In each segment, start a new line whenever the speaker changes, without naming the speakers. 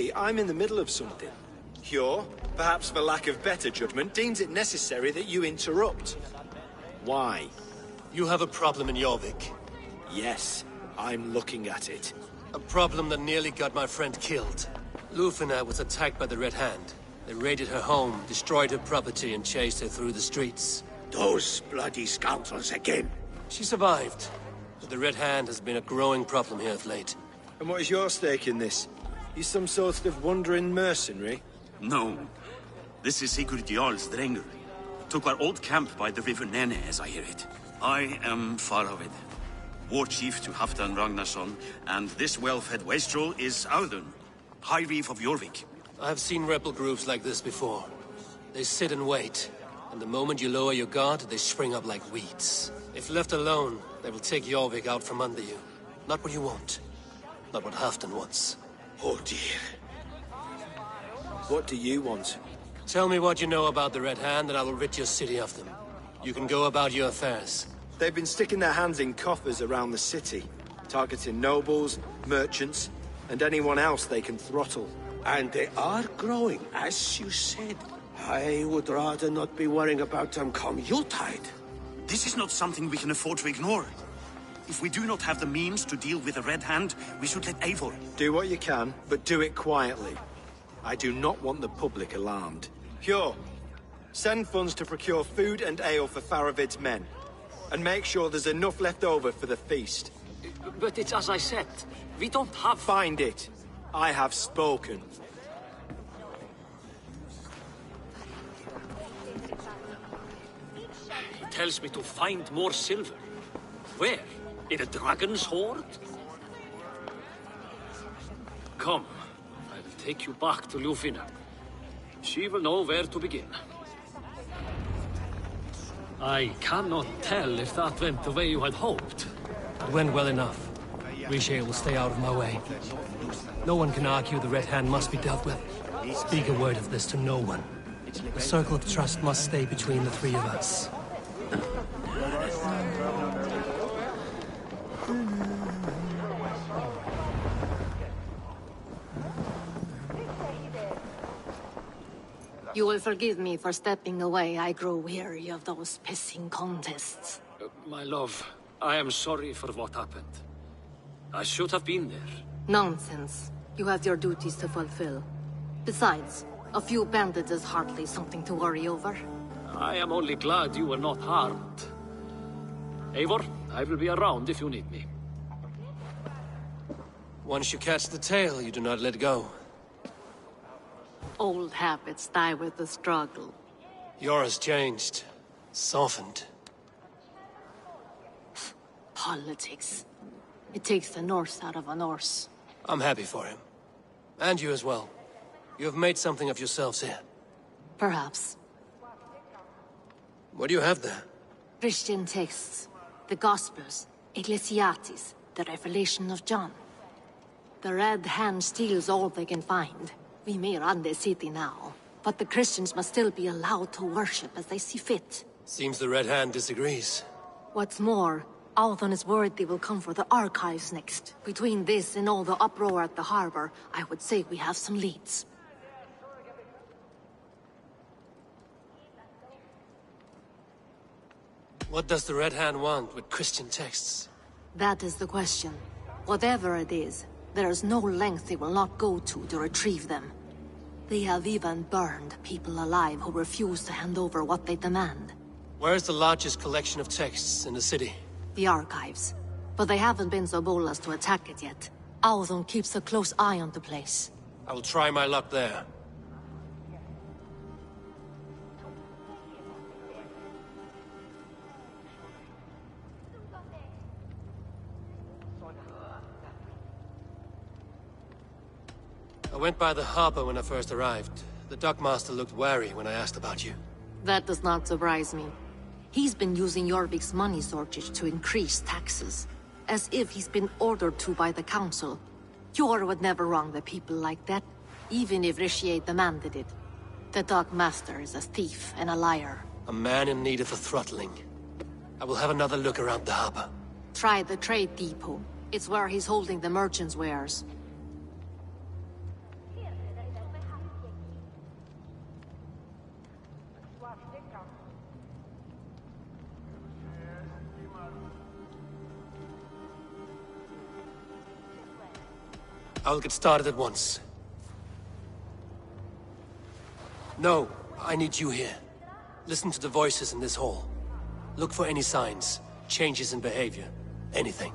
see, I'm in the middle of something. Hjor, perhaps for lack of better judgment, deems it necessary that you interrupt. Why?
You have a problem in Jorvik.
Yes, I'm looking at it.
A problem that nearly got my friend killed. Lufina was attacked by the Red Hand. They raided her home, destroyed her property, and chased her through the streets.
Those bloody scoundrels again.
She survived, but the Red Hand has been a growing problem here of late.
And what is your stake in this? You some sort of wandering mercenary?
No. This is Sigurd Jarl's Drenger. Took our old camp by the river Nene, as I hear it. I am Faravid, war chief to Halfdan Ragnarsson, and this well-fed wastrel is Audun, High Reeve of Jorvik.
I've seen rebel groups like this before. They sit and wait, and the moment you lower your guard, they spring up like weeds. If left alone, they will take Jorvik out from under you. Not what you want. Not what Halfdan wants.
Oh dear.
What do you want?
Tell me what you know about the Red Hand, and I will rid your city of them. You can go about your affairs.
They've been sticking their hands in coffers around the city, targeting nobles, merchants, and anyone else they can throttle.
And they are growing, as you said. I would rather not be worrying about them come Yuletide.
This is not something we can afford to ignore. If we do not have the means to deal with the Red Hand, we should let Eivor.
Do what you can, but do it quietly. I do not want the public alarmed. Hjor, send funds to procure food and ale for Faravid's men. And make sure there's enough left over for the feast.
But it's as I said, we don't have...
Find it. I have spoken.
He tells me to find more silver. Where? In a dragon's hoard? Come, I will take you back to Lufina. She will know where to begin. I cannot tell if that went the way you had hoped.
It went well enough. Riche will stay out of my way. No one can argue the Red Hand must be dealt with. Speak a word of this to no one. The circle of trust must stay between the three of us.
You will forgive me for stepping away. I grow weary of those pissing contests.
My love, I am sorry for what happened. I should have been there.
Nonsense. You have your duties to fulfill. Besides, a few bandits is hardly something to worry over.
I am only glad you were not harmed. Eivor, I will be around if you need me.
Once you catch the tail, you do not let go.
Old habits die with the struggle.
Yours changed. Softened.
Politics. It takes the Norse out of a Norse.
I'm happy for him. And you as well. You have made something of yourselves here.
Perhaps.
What do you have there?
Christian texts. The Gospels. Ecclesiastes. The Revelation of John. The Red Hand steals all they can find. We may run the city now, but the Christians must still be allowed to worship as they see fit.
Seems the Red Hand disagrees.
What's more, Althon is worried they will come for the archives next. Between this and all the uproar at the harbor, I would say we have some leads.
What does the Red Hand want with Christian texts?
That is the question. Whatever it is, there is no length they will not go to retrieve them. They have even burned people alive who refuse to hand over what they demand.
Where is the largest collection of texts in the city?
The archives. But they haven't been so bold as to attack it yet. Althon keeps a close eye on the place.
I will try my luck there. I went by the harbor when I first arrived. The dockmaster looked wary when I asked about you.
That does not surprise me. He's been using Jorvik's money shortage to increase taxes. As if he's been ordered to by the council. Hjor would never wrong the people like that, even if Riche demanded it. The dockmaster is a thief and a liar.
A man in need of a throttling. I will have another look around the harbor.
Try the trade depot. It's where he's holding the merchants' wares.
I'll get started at once. No, I need you here. Listen to the voices in this hall. Look for any signs, changes in behavior, anything.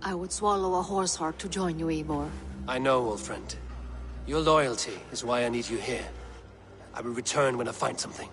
I would swallow a horse heart to join you, Eivor.
I know, old friend. Your loyalty is why I need you here. I will return when I find something.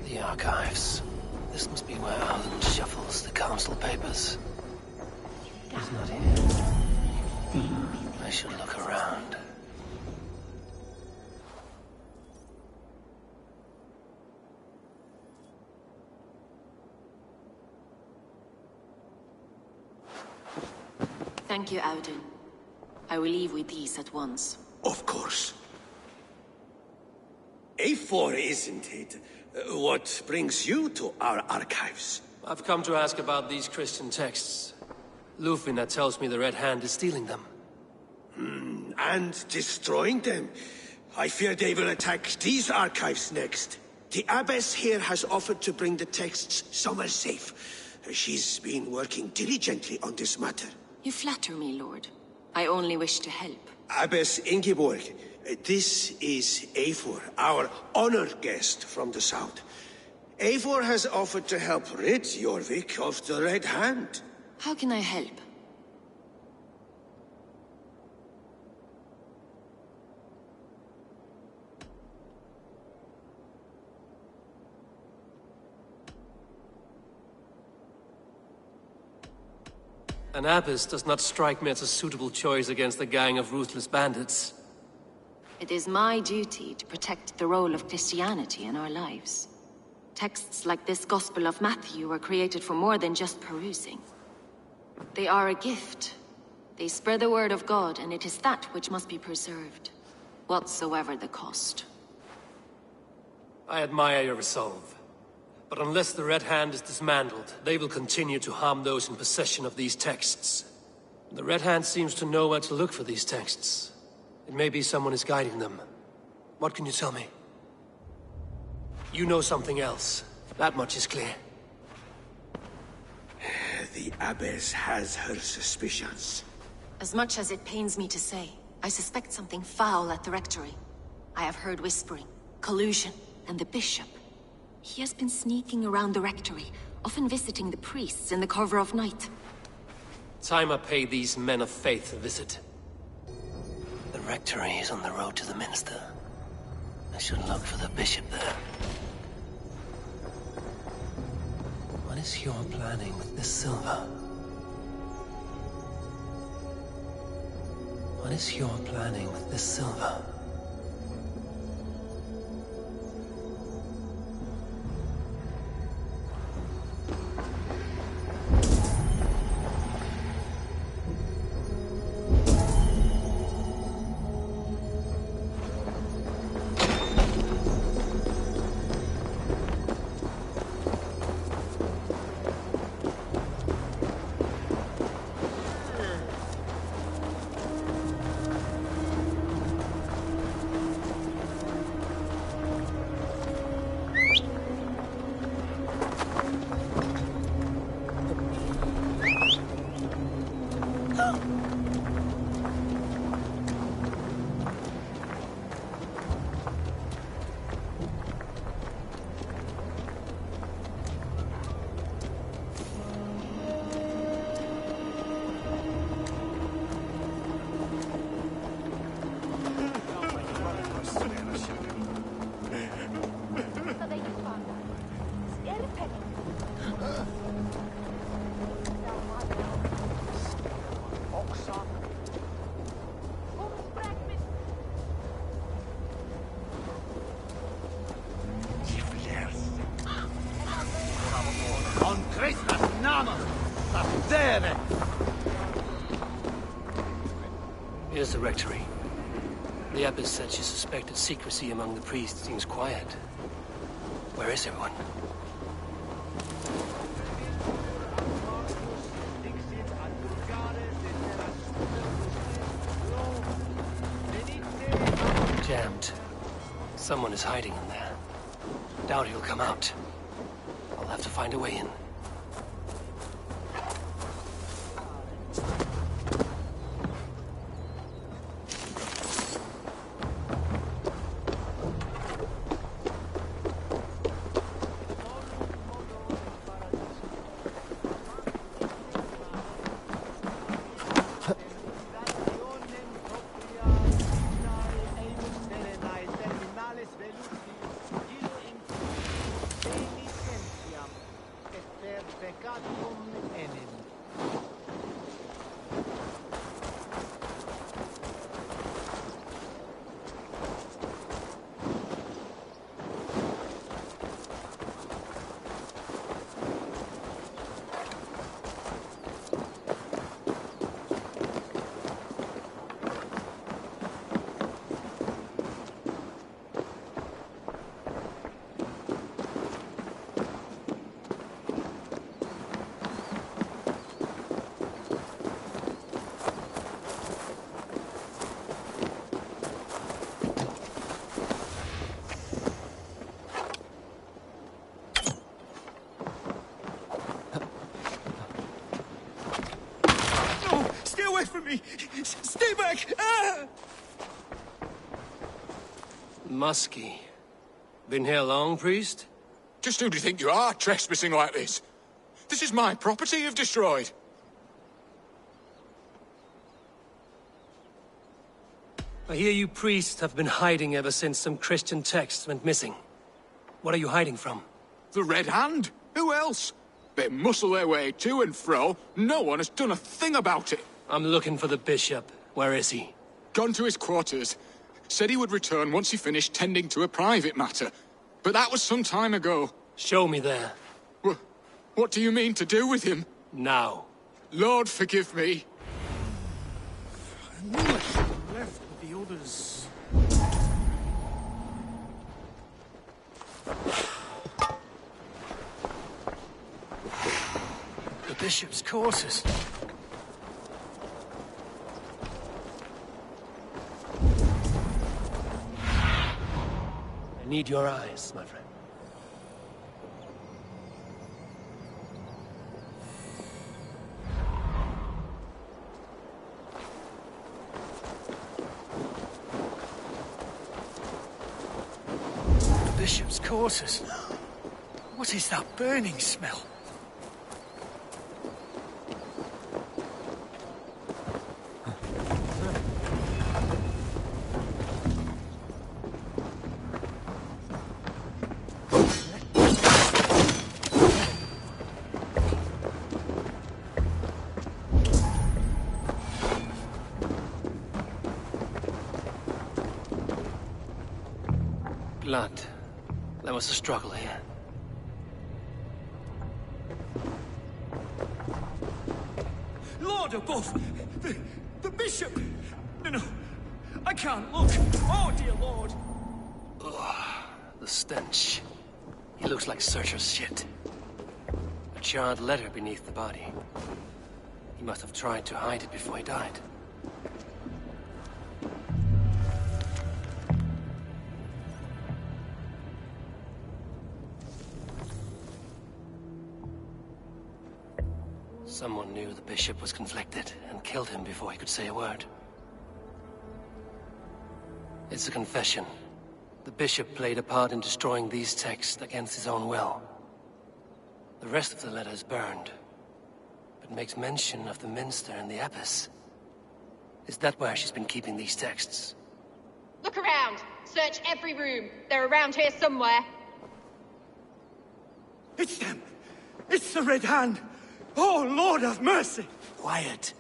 The archives. This must be where Alan shuffles the council papers. He's not here. I should look around.
Thank you, Audun. I will leave with these at once.
Of course. A4, isn't it? What brings you to our archives?
I've come to ask about these Christian texts. Lufina tells me the Red Hand is stealing them.
And destroying them. I fear they will attack these archives next. The Abbess here has offered to bring the texts somewhere safe. She's been working diligently on this matter.
You flatter me, Lord. I only wish to help.
Abbess Ingeborg, this is Eivor, our honored guest from the south. Eivor has offered to help rid Jorvik of the Red Hand.
How can I help?
An abbess does not strike me as a suitable choice against a gang of ruthless bandits.
It is my duty to protect the role of Christianity in our lives. Texts like this Gospel of Matthew were created for more than just perusing. They are a gift. They spread the word of God, and it is that which must be preserved, whatsoever the cost.
I admire your resolve. But unless the Red Hand is dismantled, they will continue to harm those in possession of these texts. The Red Hand seems to know where to look for these texts. It may be someone is guiding them. What can you tell me? You know something else. That much is clear.
The Abbess has her suspicions.
As much as it pains me to say, I suspect something foul at the Rectory. I have heard whispering, collusion, and the Bishop. He has been sneaking around the Rectory, often visiting the priests in the cover of night.
Time I pay these men of faith a visit. The Rectory is on the road to the Minster. I should look for the Bishop there. What is your planning with this silver? What is your planning with this silver? Here's the rectory. The abbess said she suspected secrecy among the priests. Seems quiet. Where is everyone? Jammed. Someone is hiding in there. Doubt he'll come out. I'll have to find a way in.
From me! Stay back! Ah!
Muskie. Been here long, priest?
Just who do you think you are, trespassing like this? This is my property you've destroyed.
I hear you priests have been hiding ever since some Christian texts went missing. What are you hiding from?
The Red Hand? Who else? They muscle their way to and fro. No one has done a thing about it.
I'm looking for the bishop. Where is he?
Gone to his quarters. Said he would return once he finished tending to a private matter. But that was some time ago.
Show me there.
What do you mean to do with him?
Now.
Lord, forgive me.
I knew I should have left with the others.
The bishop's quarters. I need your eyes, my friend. The bishop's quarters.
What is that burning smell?
Blood. There was a struggle here.
Lord above! The bishop! No, I can't look! Oh, dear Lord!
Ugh, the stench. He looks like Searcher's shit. A charred letter beneath the body. He must have tried to hide it before he died. Someone knew the bishop was conflicted and killed him before he could say a word. It's a confession. The bishop played a part in destroying these texts against his own will. The rest of the letter is burned, but makes mention of the minster and the abbess. Is that where she's been keeping these texts?
Look around! Search every room. They're around here somewhere.
It's them! It's the Red Hand! Oh, Lord have mercy!
Quiet.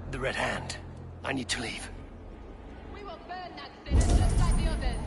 The Red Hand. I need to leave.
We will burn that sinner just like the others.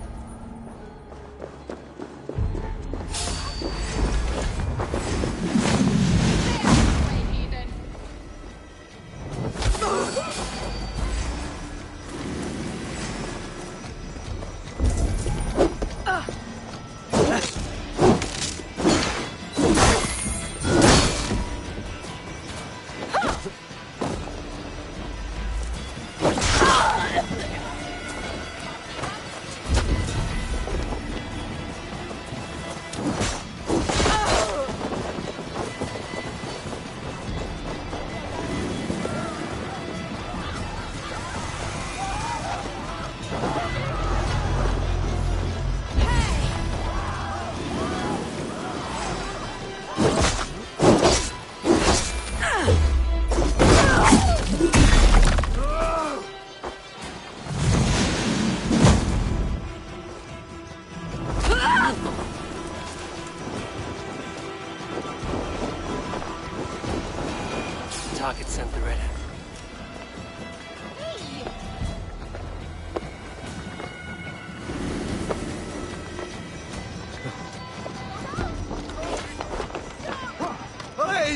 Target center ready.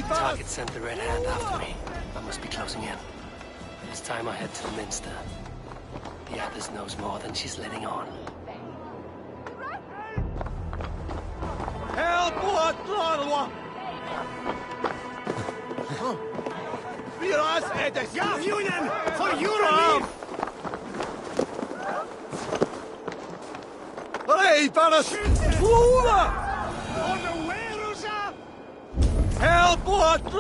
Target sent the red hand after me. I must be closing in. It's time I head to the Minster. The Abbess knows more than she's letting on.
Help! Viras edes!
Gavjunen! For Europe!
Hey, Paris! Flora!
On the Werusa!
Help! What?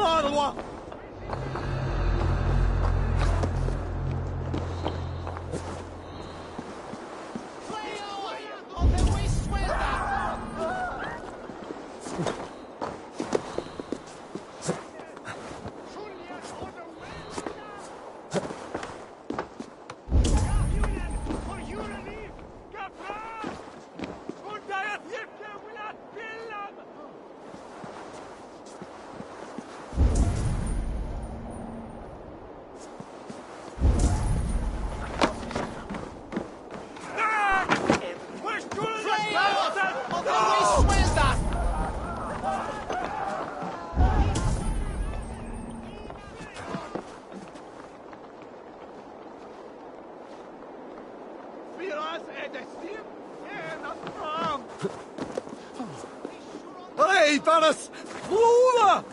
Hey, Paris! Flora!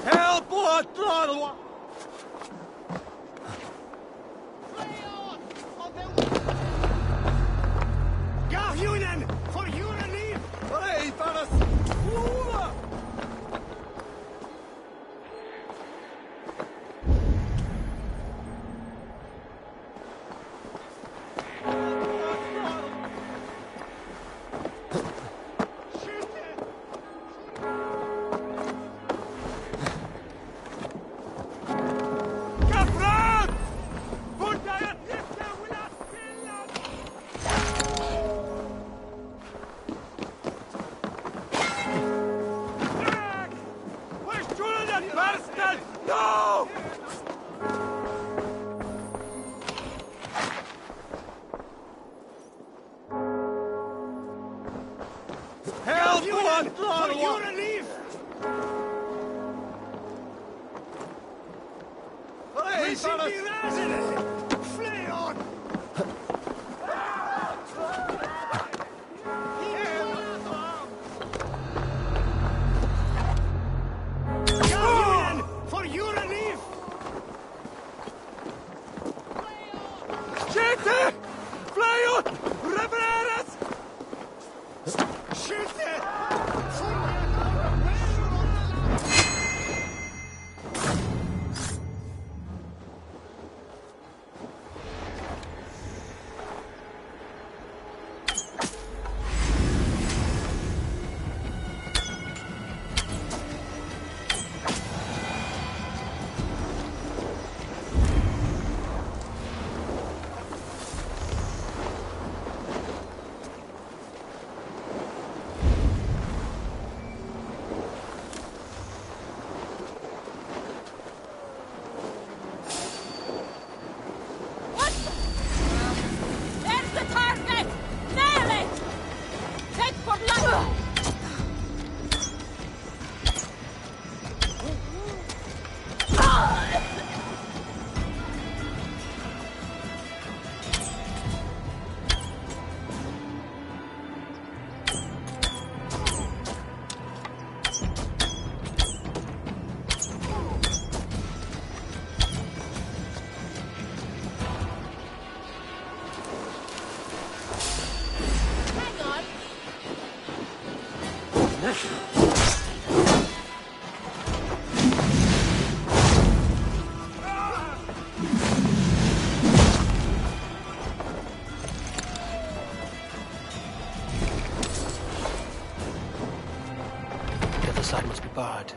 Help! What?
Gavjunen! For Europe!
Hey, Paris! Flora!
side must be barred.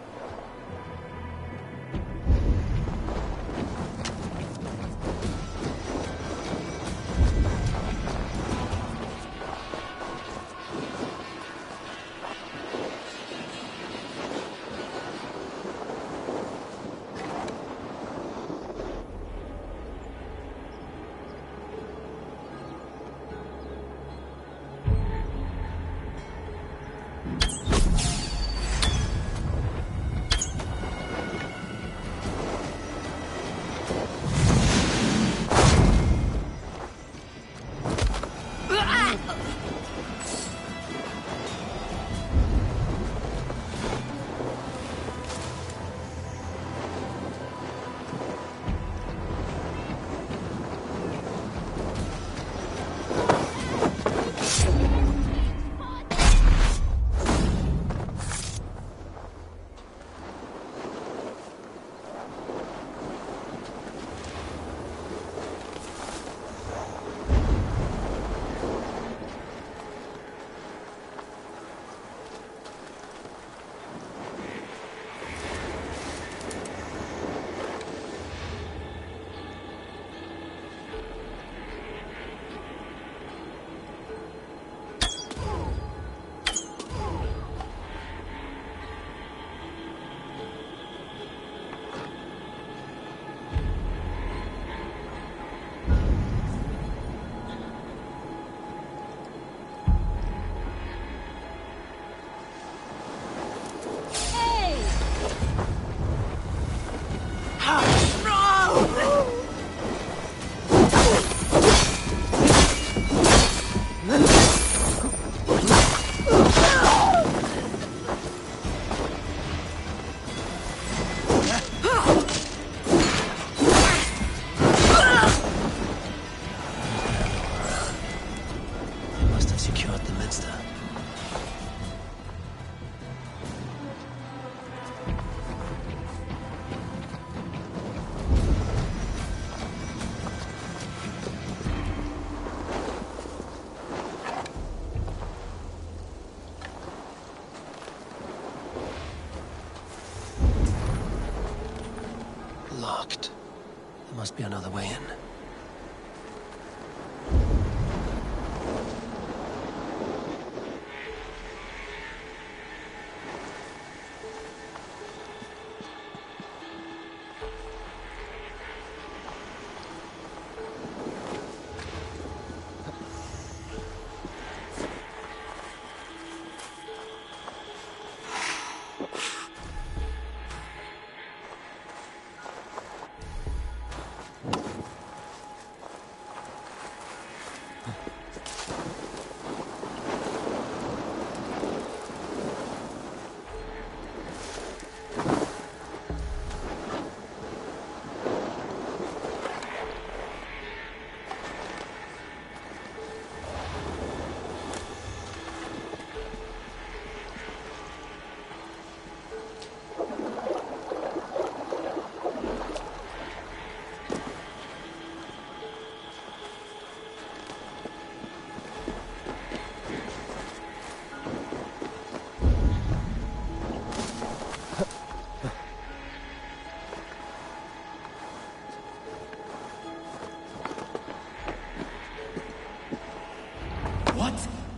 Locked. There must be another way in.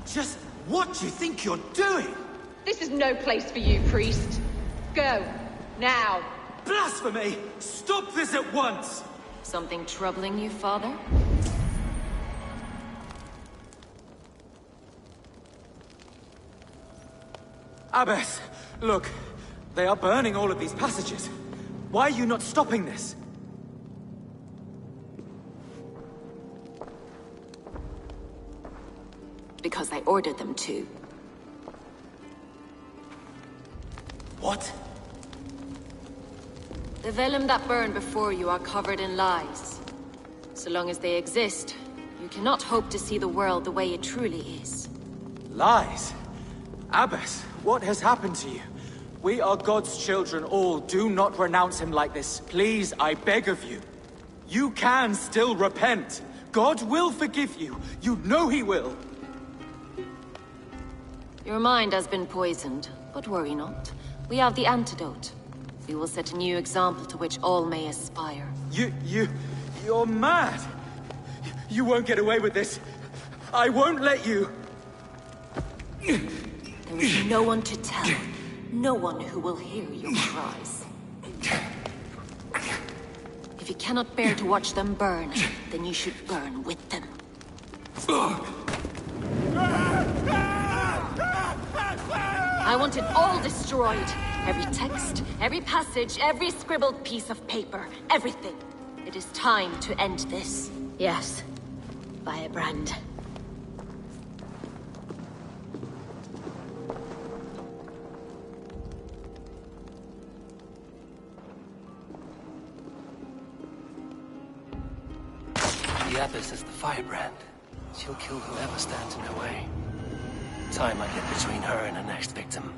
Just what do you think you're doing?
This is no place for you, priest. Go. Now.
Blasphemy! Stop this at once!
Something troubling you, father?
Abbess, look. They are burning all of these passages. Why are you not stopping this?
Because I ordered them to.
What?
The vellum that burn before you are covered in lies. So long as they exist, you cannot hope to see the world the way it truly is.
Lies? Abbess, what has happened to you? We are God's children all. Do not renounce him like this. Please, I beg of you. You can still repent. God will forgive you. You know he will.
Your mind has been poisoned, but worry not. We have the antidote. We will set a new example to which all may aspire.
You're mad! You won't get away with this. I won't let you!
There will be no one to tell. No one who will hear your cries. If you cannot bear to watch them burn, then you should burn with them. I want it all destroyed. Every text, every passage, every scribbled piece of paper. Everything. It is time to end this.
Yes. By a brand.
the Abbess as the firebrand. She'll kill whoever stands in her way. Time might get between her and her next victim.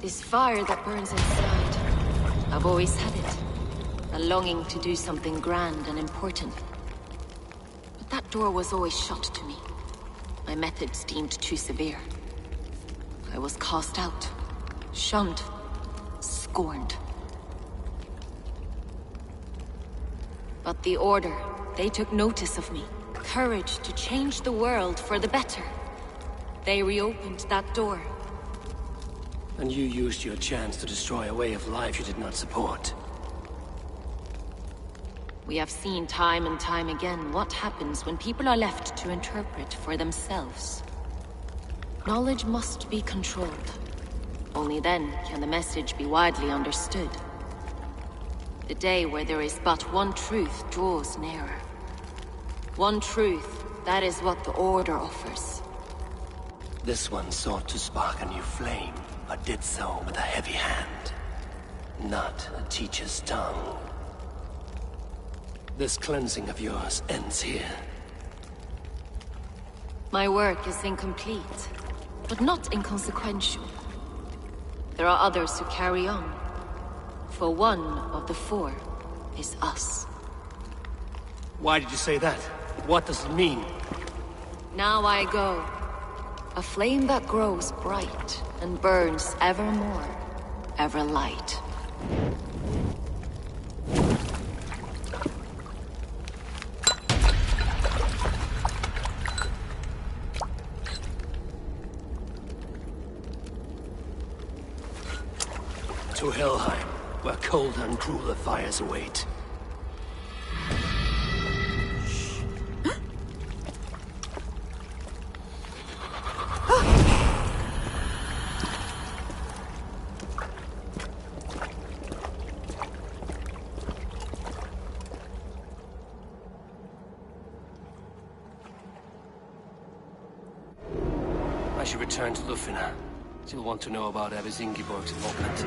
This fire that burns inside, I've always had it. A longing to do something grand and important. But that door was always shut to me. My methods deemed too severe. I was cast out, shunned, scorned. But the Order, they took notice of me. Courage to change the world for the better. They reopened that door.
And you used your chance to destroy a way of life you did not support.
We have seen time and time again what happens when people are left to interpret for themselves. Knowledge must be controlled. Only then can the message be widely understood. The day where there is but one truth draws nearer. One truth, that is what the Order offers.
This one sought to spark a new flame, but did so with a heavy hand, not a teacher's tongue. This cleansing of yours ends here.
My work is incomplete, but not inconsequential. There are others who carry on. For one of the four is us.
Why did you say that? What does it mean?
Now I go. A flame that grows bright and burns ever more, ever light.
To Helheim, where cold and crueler fires await. I should return to Lufina. She'll want to know about Abbess Ingeborg's involvement.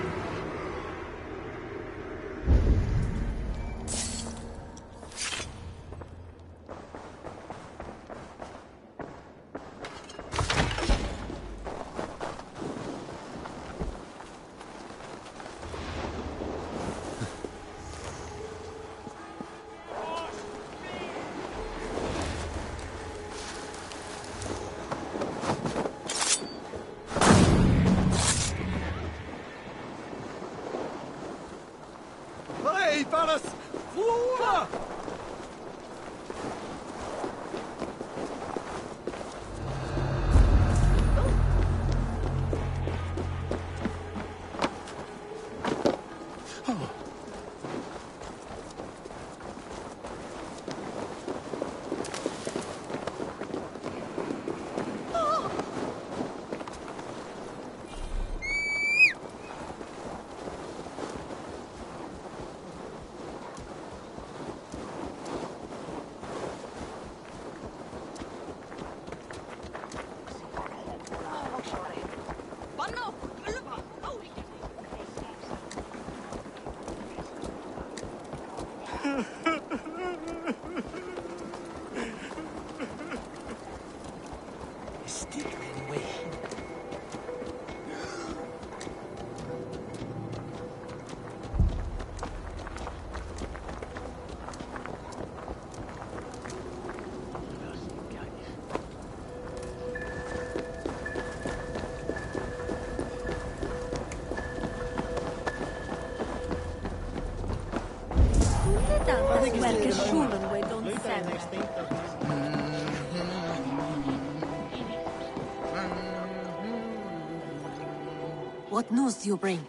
What news do you bring?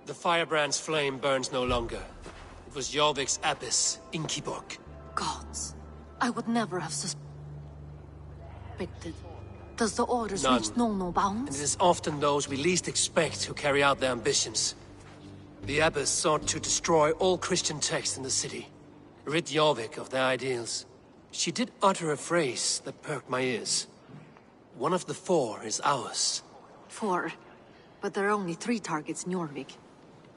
The firebrand's flame burns no longer. It was Jorvik's abyss, Inkiborg.
Gods, I would never have suspected. Does the orders
None.
reach no
And
bounds?
it is often those we least expect who carry out their ambitions. The abbess sought to destroy all Christian texts in the city, rid Jorvik of their ideals. She did utter a phrase that perked my ears. One of the 4 is ours.
4. But there are only 3 targets in Jorvik.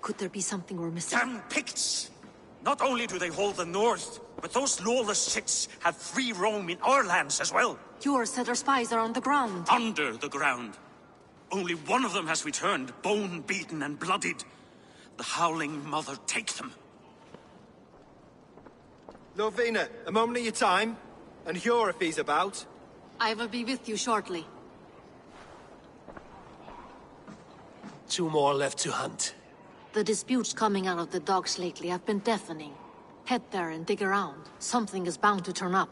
Could there be something we're missing?
Damn Picts! Not only do they hold the north, but those lawless shits have free roam in our lands as well.
Your said our spies are on the ground.
Under the ground. Only one of them has returned, bone-beaten and bloodied. The Howling Mother take them.
Lovina, a moment of your time. And Hjor if he's about.
I will be with you shortly.
2 more left to hunt.
The disputes coming out of the docks lately have been deafening. Head there and dig around. Something is bound to turn up.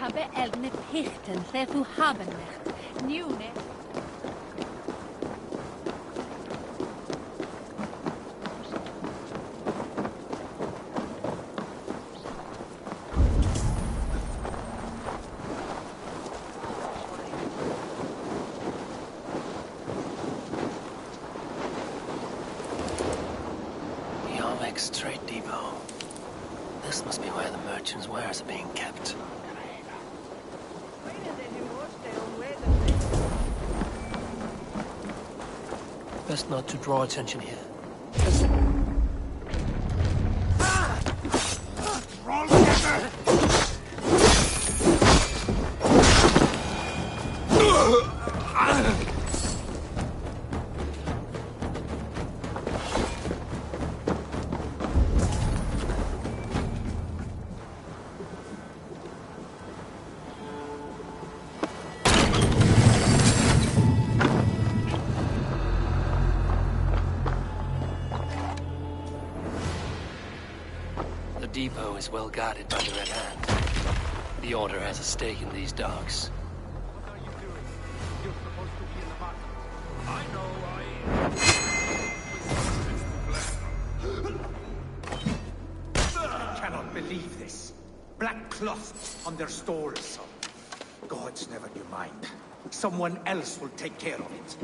habe elne pichten lle þú haben nicht. Njune.
Yarmek's trade depot. This must be where the merchants' wares are being kept. Best not to draw attention here. The depot is well guarded by the Red Hand. The Order has a stake in these docks.
What are you doing? You're supposed to be in the market. I know,
I cannot believe this. Black cloth on their stores. Gods never knew mind. Someone else will take care of it.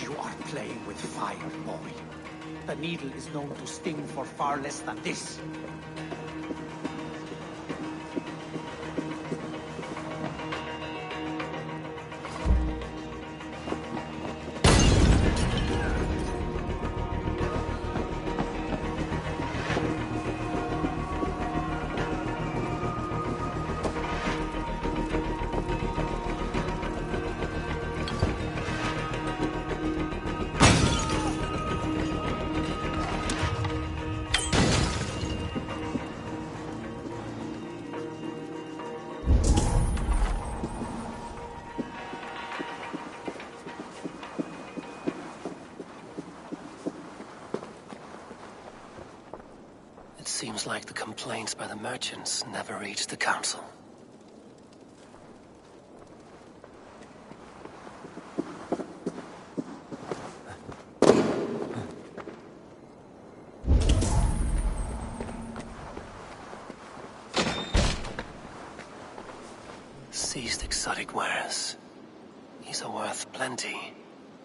You are playing with fire, boy. The needle is known to sting for far less than this.
like the complaints by the merchants never reached the council. Seized exotic wares. These are worth plenty.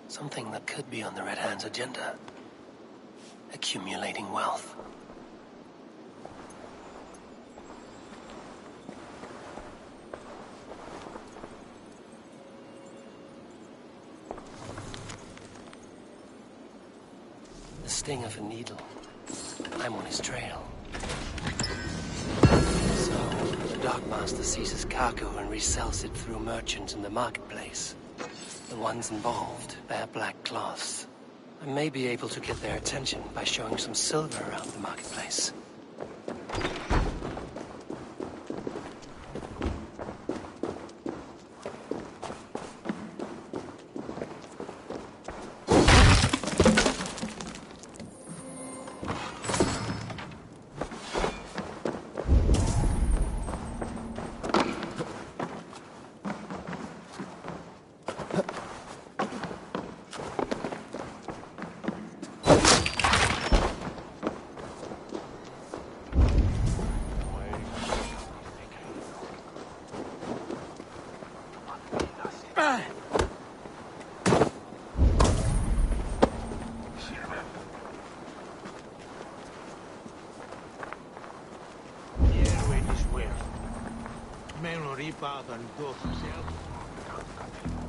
Something that could be on the Red Hand's agenda. Accumulating wealth. The sting of a needle. I'm on his trail. So, the Dockmaster seizes cargo and resells it through merchants in the marketplace. The ones involved bear black cloths. I may be able to get their attention by showing some silver around the marketplace.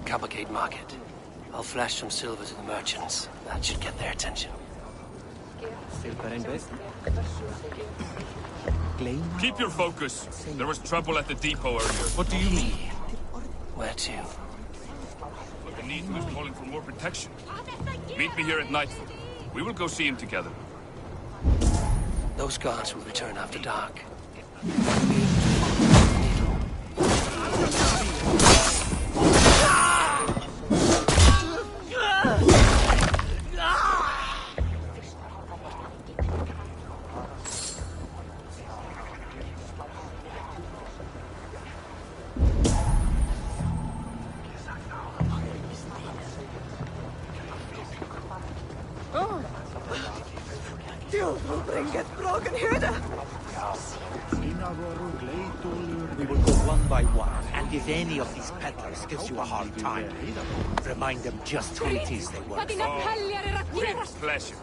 Cavalcade Market. I'll flash some silver to the merchants. That should get their attention.
Keep your focus. There was trouble at the depot earlier. What do you mean?
Where to?
But the need was calling for more protection. Meet me here at nightfall. We will go see him together.
Those guards will return after dark.
We will go one by one, and if any of these peddlers gives you a hard time, remind them just who it is they work for.
With pleasure.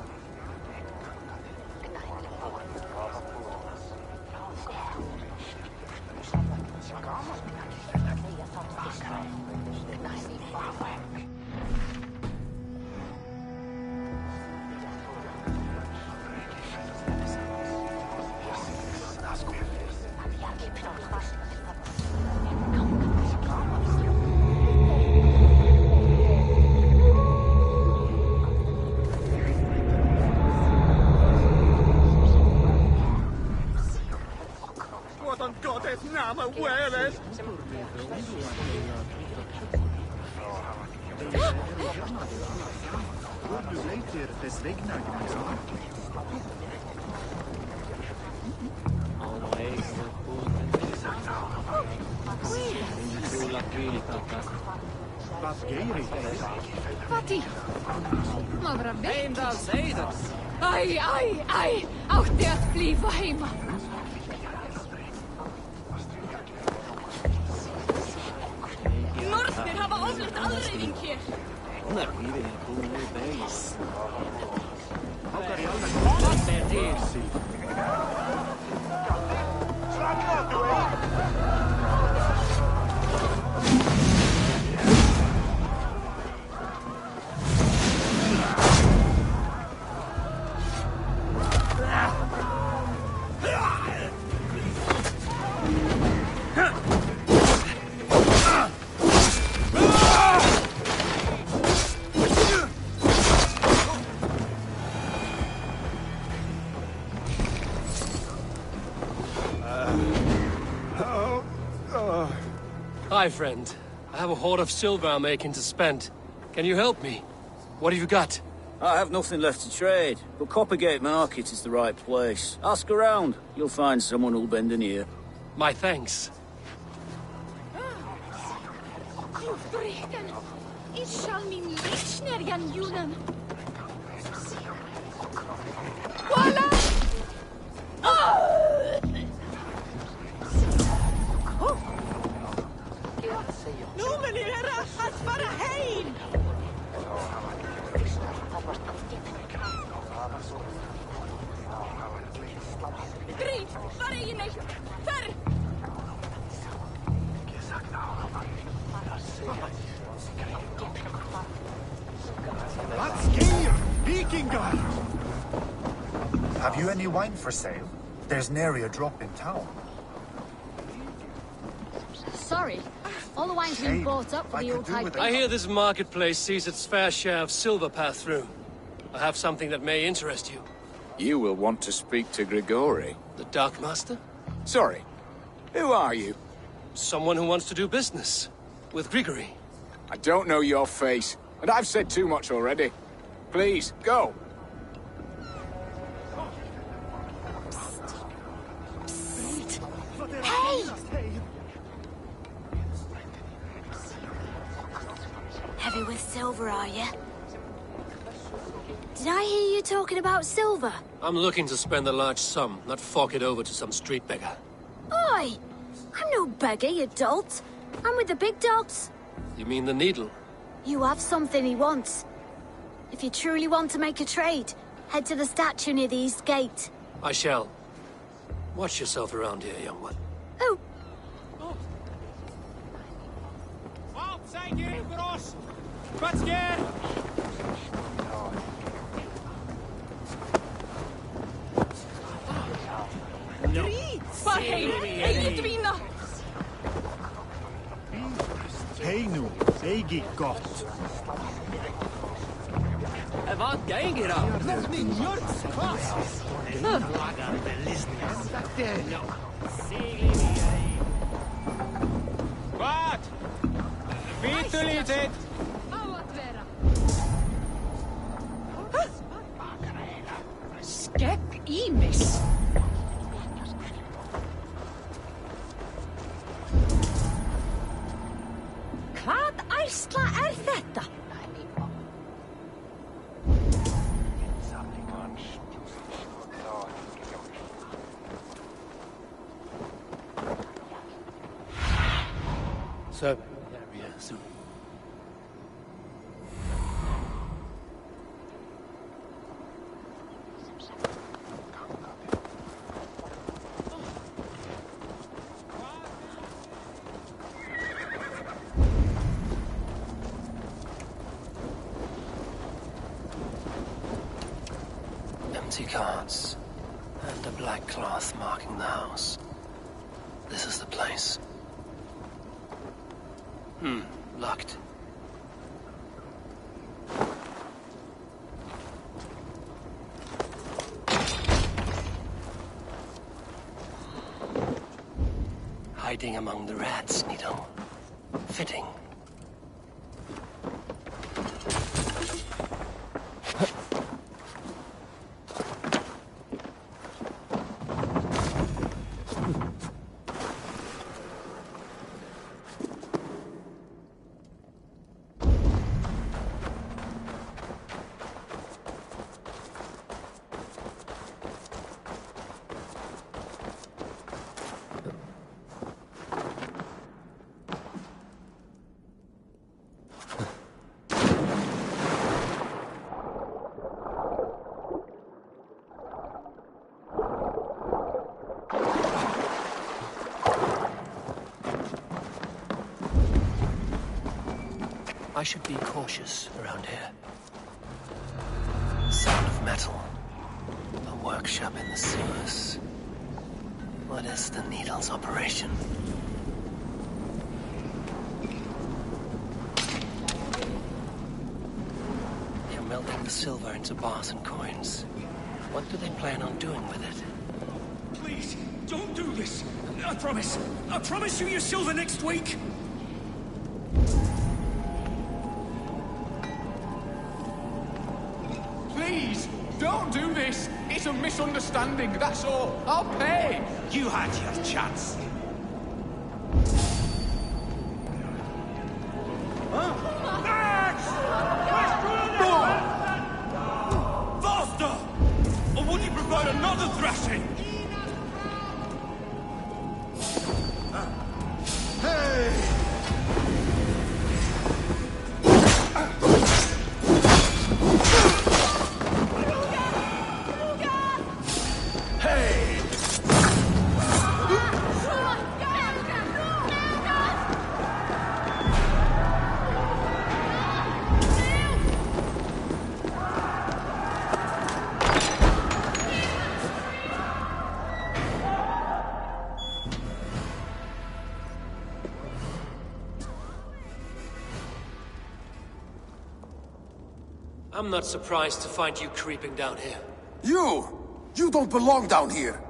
Vati! Magra vekk! Ai, ai, ai! Átti að flýfa heima! Nornir hafa oflutt aðreiðing hér! Hvað til?
Hi, friend. I have a hoard of silver I'm making to spend. Can you help me? What have you got?
I have nothing left to trade, but Coppergate Market is the right place. Ask around. You'll find someone who'll bend an ear.
My thanks.
Have you any wine for sale? There's nary a drop in town.
Sorry. All the wine's been bought up for the old type.
I hear this marketplace sees its fair share of silver pass through. I have something that may interest you.
You will want to speak to Grigori.
The Dark Master?
Sorry. Who are you?
Someone who wants to do business. With Grigori.
I don't know your face, and I've said too much already. Please, go.
Hey! Heavy with silver, are you? Did I hear you talking about silver?
I'm looking to spend a large sum, not fork it over to some street beggar.
Oi! I'm no beggar, you dolt. I'm with the big dogs.
You mean the needle?
You have something he wants. If you truly want to make a trade, head to the statue near the East Gate.
I shall. Watch yourself around here, young one.
Oh.
Hej nu, det gick gott.
Vad gänger det?
Vad? Vittuliset!
Skep Imis. Hvað æsla þetta?
So, area soon. Empty carts and a black cloth marking the house. This is the place. Locked. Hiding among the rats, Nito. Fitting. I should be cautious around here. Sound of metal. A workshop in the sewers. What is the needle's operation? They're melting the silver into bars and coins. What do they plan on doing with it?
Please, don't do this. I promise. I promise you your silver next week.
Don't do this! It's a misunderstanding, that's all. I'll pay!
You had your chance.
Faster! Or would you prefer another thrashing?
I'm not surprised to find you creeping down here.
You don't belong down here!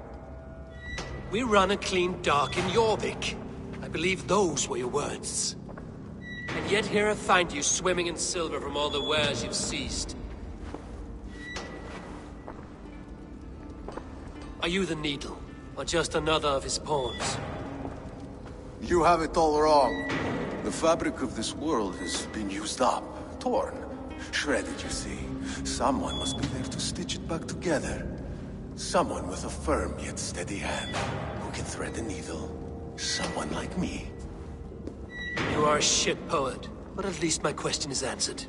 We run a clean dock in Jorvik. I believe those were your words. And yet here I find you swimming in silver from all the wares you've seized. Are you the Needle, or just another of his pawns?
You have it all wrong. The fabric of this world has been used up, torn, shredded, you see. Someone must be there to stitch it back together. Someone with a firm yet steady hand, who can thread the needle. Someone like me.
You are a shit poet, but at least my question is answered.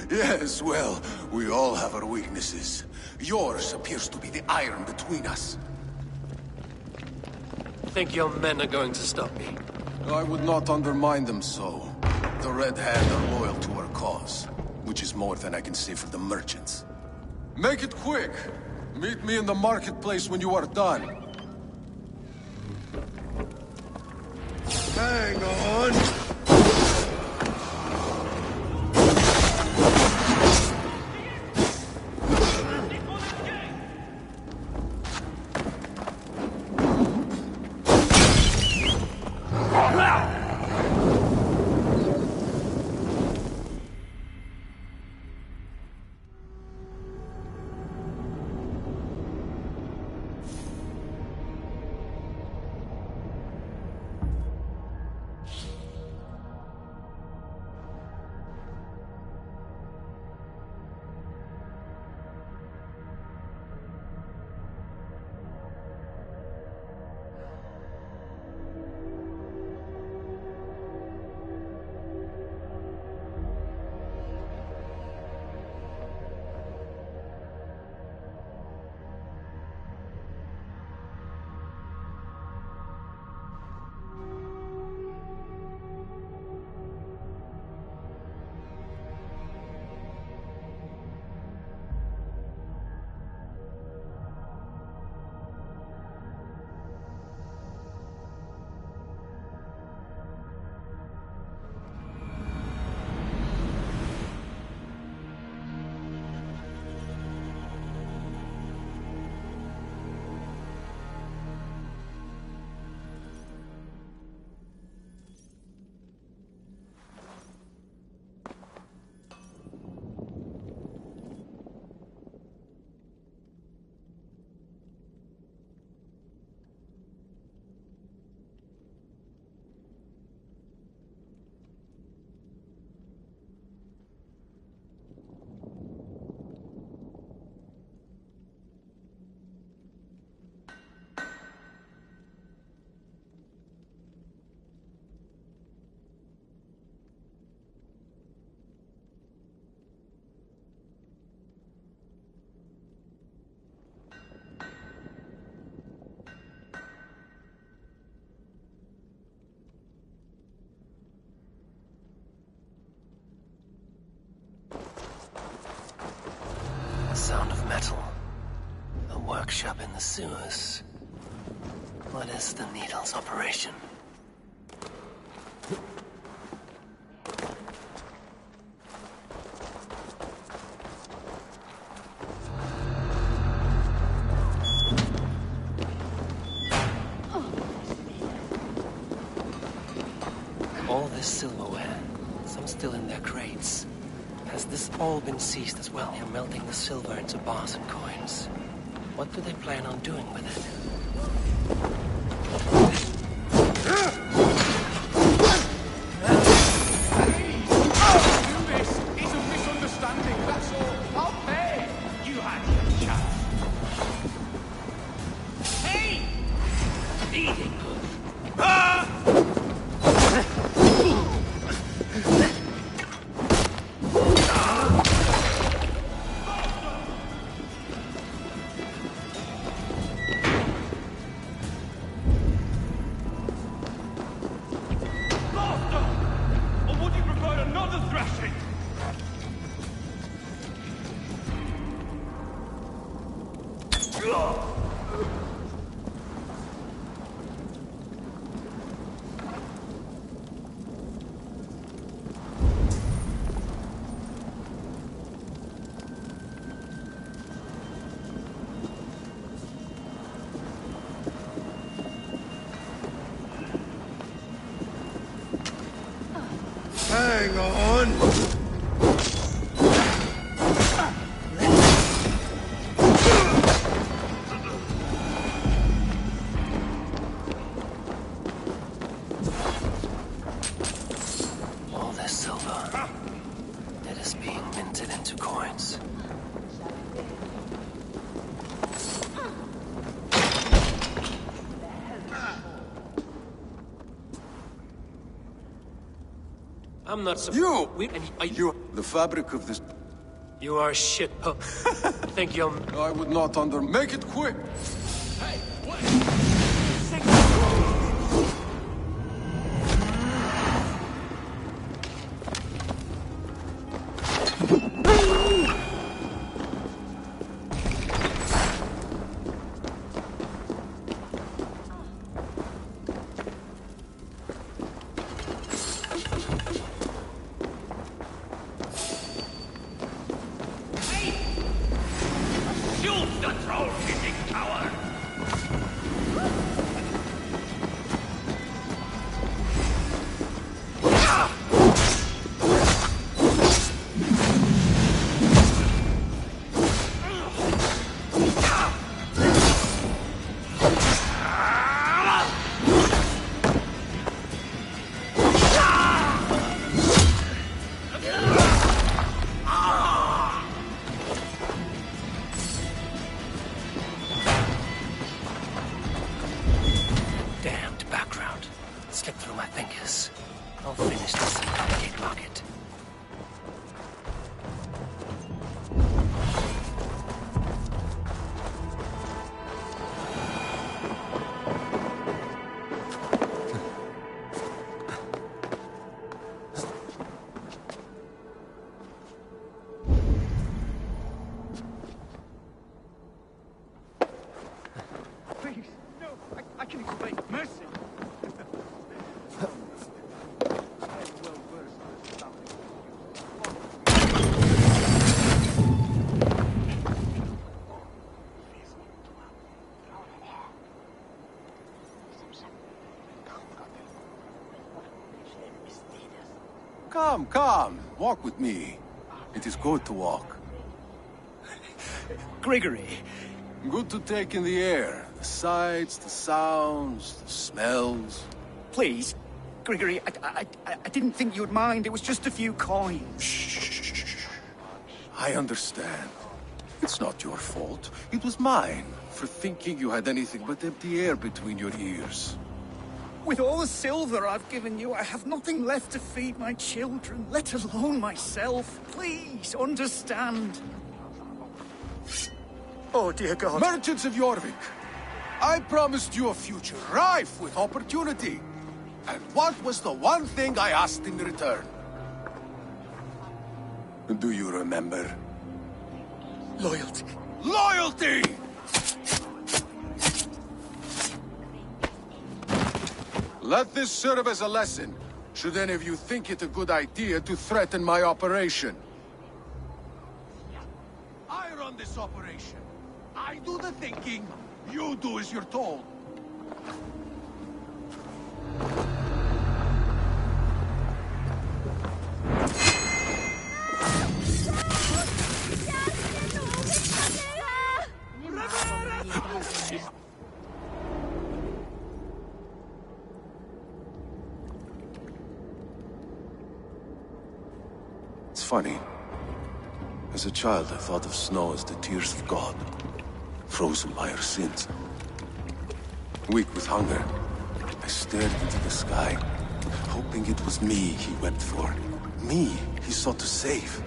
Yes, well, we all have our weaknesses. Yours appears to be the iron between us.
Think your men are going to stop me?
I would not undermine them so. The Red Hand are loyal to our cause, which is more than I can say for the merchants. Make it quick! Meet me in the marketplace when you are done.
Hang on!
Sound of metal. A workshop in the sewers. What is the Needle's operation? All this silverware, some still in their crates. Has this all been seized as well? They're melting the silver into bars and coins. What do they plan on doing with it?
This is a misunderstanding, that's all. I'll pay. You had your chance. Hey! Eating.
Hang on!
All this silver, it is being minted into coins. I'm not so.
The fabric of this.
You are shit. Think you'll.
I would not make it quick.
Hey, what?
I'll finish this and cupcake market.
Please, no, I can explain. Mercy.
Come, come. Walk with me. It is good to walk.
Gregory.
Good to take in the air. The sights, the sounds, the smells.
Please, Gregory, I didn't think you'd mind. It was just a few coins.
Shh. I understand. It's not your fault. It was mine for thinking you had anything but empty air between your ears.
With all the silver I've given you, I have nothing left to feed my children, let alone myself. Please, understand. Oh, dear God.
Merchants of Jorvik, I promised you a future rife with opportunity. And what was the one thing I asked in return? Do you remember?
Loyalty.
Loyalty! Let this serve as a lesson, should any of you think it a good idea to threaten my operation. I run this operation. I do the thinking. You do as you're told. funny. As a child, I thought of snow as the tears of God, frozen by our sins. Weak with hunger, I stared into the sky, hoping it was me he wept for. Me he sought to save.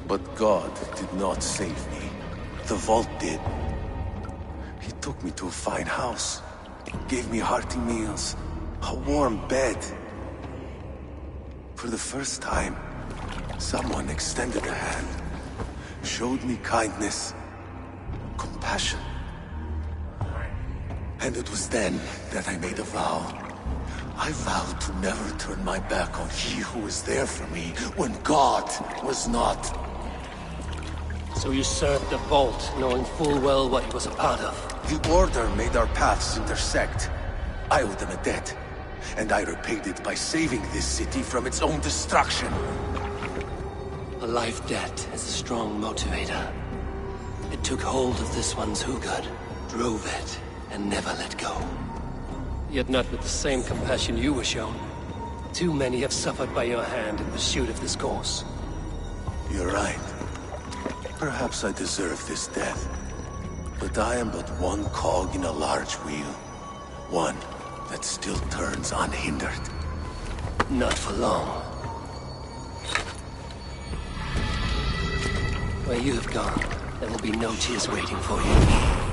But God did not save me. The vault did. He took me to a fine house, gave me hearty meals, a warm bed. For the first time, someone extended a hand, showed me kindness, compassion. And it was then that I made a vow. I vowed to never turn my back on he who was there for me when God was not.
So you served the Vault, knowing full well what it was a part of.
The Order made our paths intersect. I owed them a debt, and I repaid it by saving this city from its own destruction.
A life debt is a strong motivator. It took hold of this one's Hugad, drove it, and never let go. Yet not with the same compassion you were shown. Too many have suffered by your hand in pursuit of this cause.
You're right. Perhaps I deserve this death. But I am but one cog in a large wheel. One that still turns unhindered.
Not for long. Where you have gone, there will be no tears waiting for you.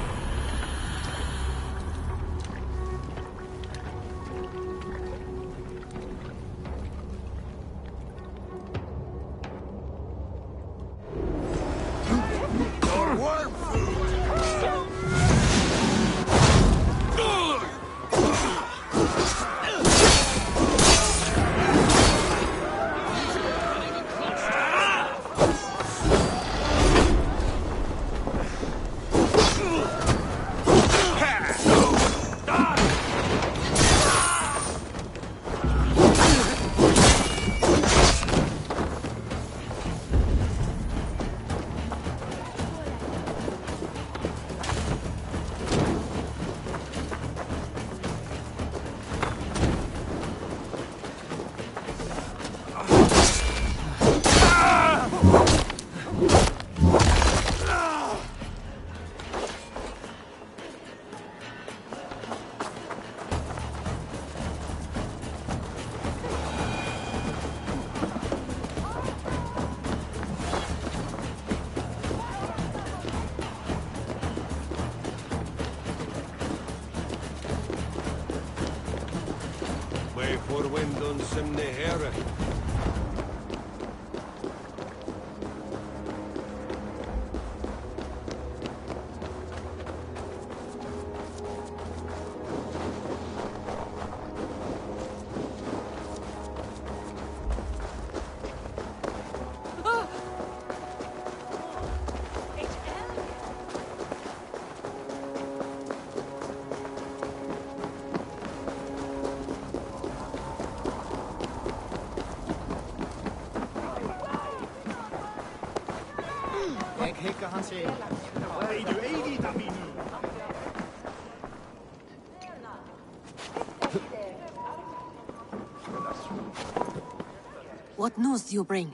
What news do you bring?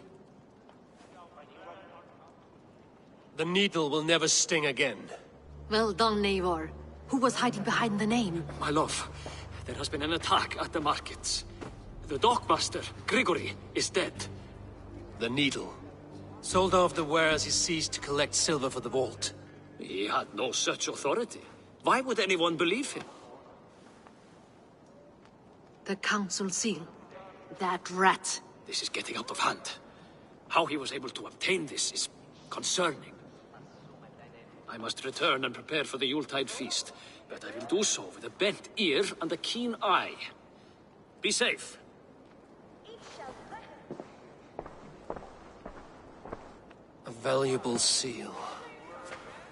The needle will never sting again.
Well done, Eivor. Who was hiding behind the name?
My love, there has been an attack at the markets. The dockmaster, Grigory, is dead.
The needle. Sold off the wares he seized to collect silver for the vault.
He had no such authority. Why would anyone believe him?
The council seal. That rat.
This is getting out of hand. How he was able to obtain this is concerning. I must return and prepare for the Yuletide feast, but I will do so with a bent ear and a keen eye. Be safe.
A valuable seal.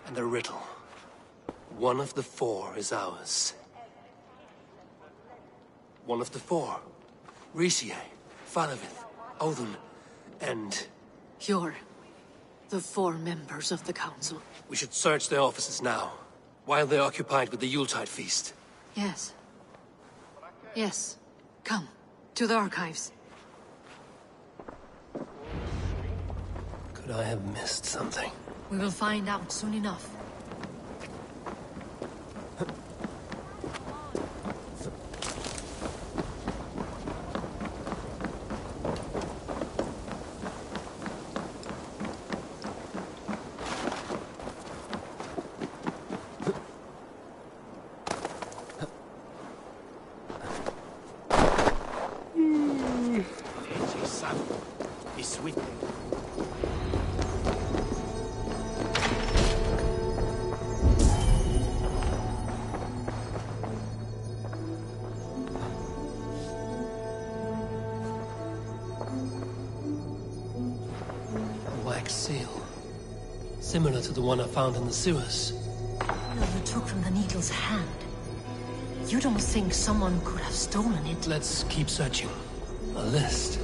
And a riddle. One of the four is ours. One of the four. Risie, Falavith, Odin, and...
You're the four members of the council.
We should search their offices now, while they're occupied with the Yuletide feast.
Yes. Yes. Come, to the archives.
Could I have missed something?
We will find out soon enough.
Seal. Similar to the one I found in the sewers.
You took from the needle's hand. You don't think someone could have stolen it?
Let's keep searching. A list.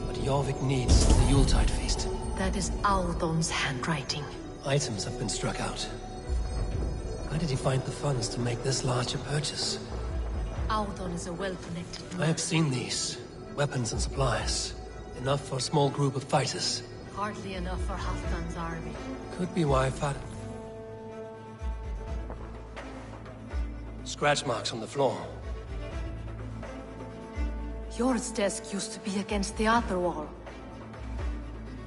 What Jorvik needs for the Yuletide feast.
That is Audon's handwriting.
Items have been struck out. Where did he find the funds to make this large a purchase?
Audon is a well-connected man.
I have seen these. Weapons and supplies. Enough for a small group of fighters.
Hardly enough for Halfdan's army.
Could be why Father... Scratch marks on the floor.
Yours desk used to be against the other wall.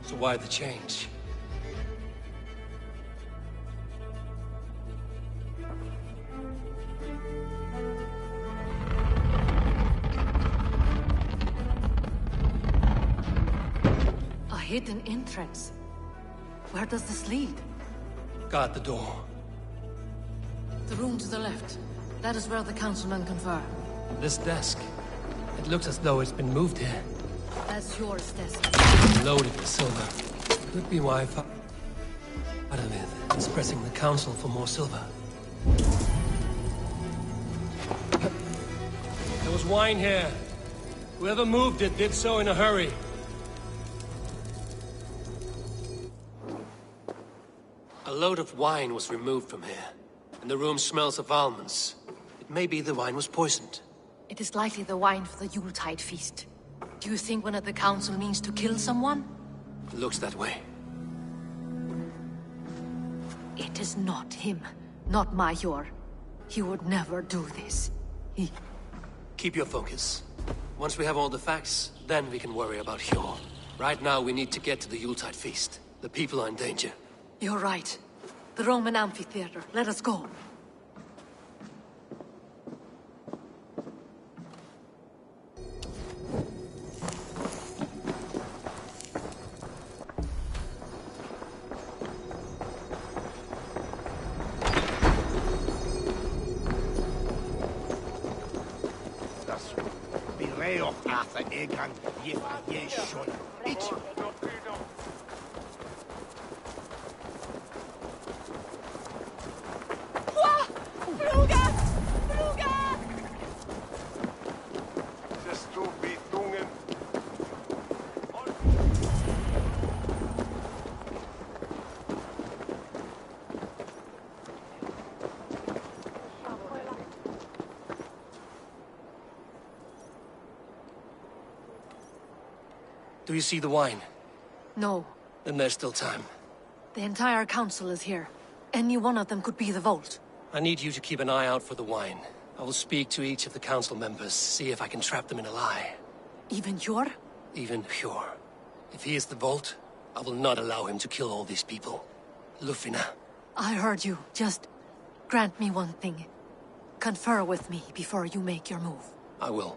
So why the change?
Hidden entrance. Where does this lead?
Guard the door.
The room to the left. That is where the councilmen confer.
This desk. It looks as though it's been moved here.
That's yours desk.
Loaded with silver. Could be why Father is pressing the council for more silver. There was wine here. Whoever moved it did so in a hurry. A load of wine was removed from here, and the room smells of almonds. It may be the wine was poisoned.
It is likely the wine for the Yuletide feast. Do you think one of the council means to kill someone?
It looks that way.
It is not him, not Major. He would never do this.
Keep your focus. Once we have all the facts, then we can worry about Hjor. Right now, we need to get to the Yuletide feast. The people are in danger.
You're right. The Roman amphitheater. Let us go.
Do you see the wine?
No.
Then there's still time.
The entire council is here. Any one of them could be the vault.
I need you to keep an eye out for the wine. I will speak to each of the council members, see if I can trap them in a lie.
Even Hjor?
Even Hjor. If he is the vault, I will not allow him to kill all these people. Lufina.
I heard you. Just grant me one thing. Confer with me before you make your move.
I will.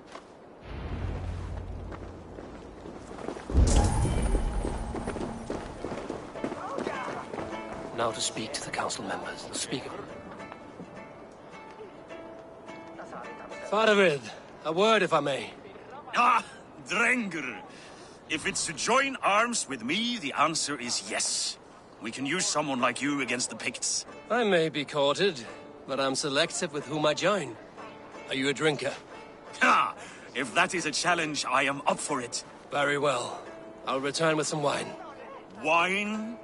Now to speak to the council members. Speak of... Faravid, a word if I may.
Ah, Drenger. If it's to join arms with me, the answer is yes. We can use someone like you against the Picts.
I may be courted, but I'm selective with whom I join. Are you a drinker?
Ha! If that is a challenge, I am up for it.
Very well. I'll return with some wine.
Wine?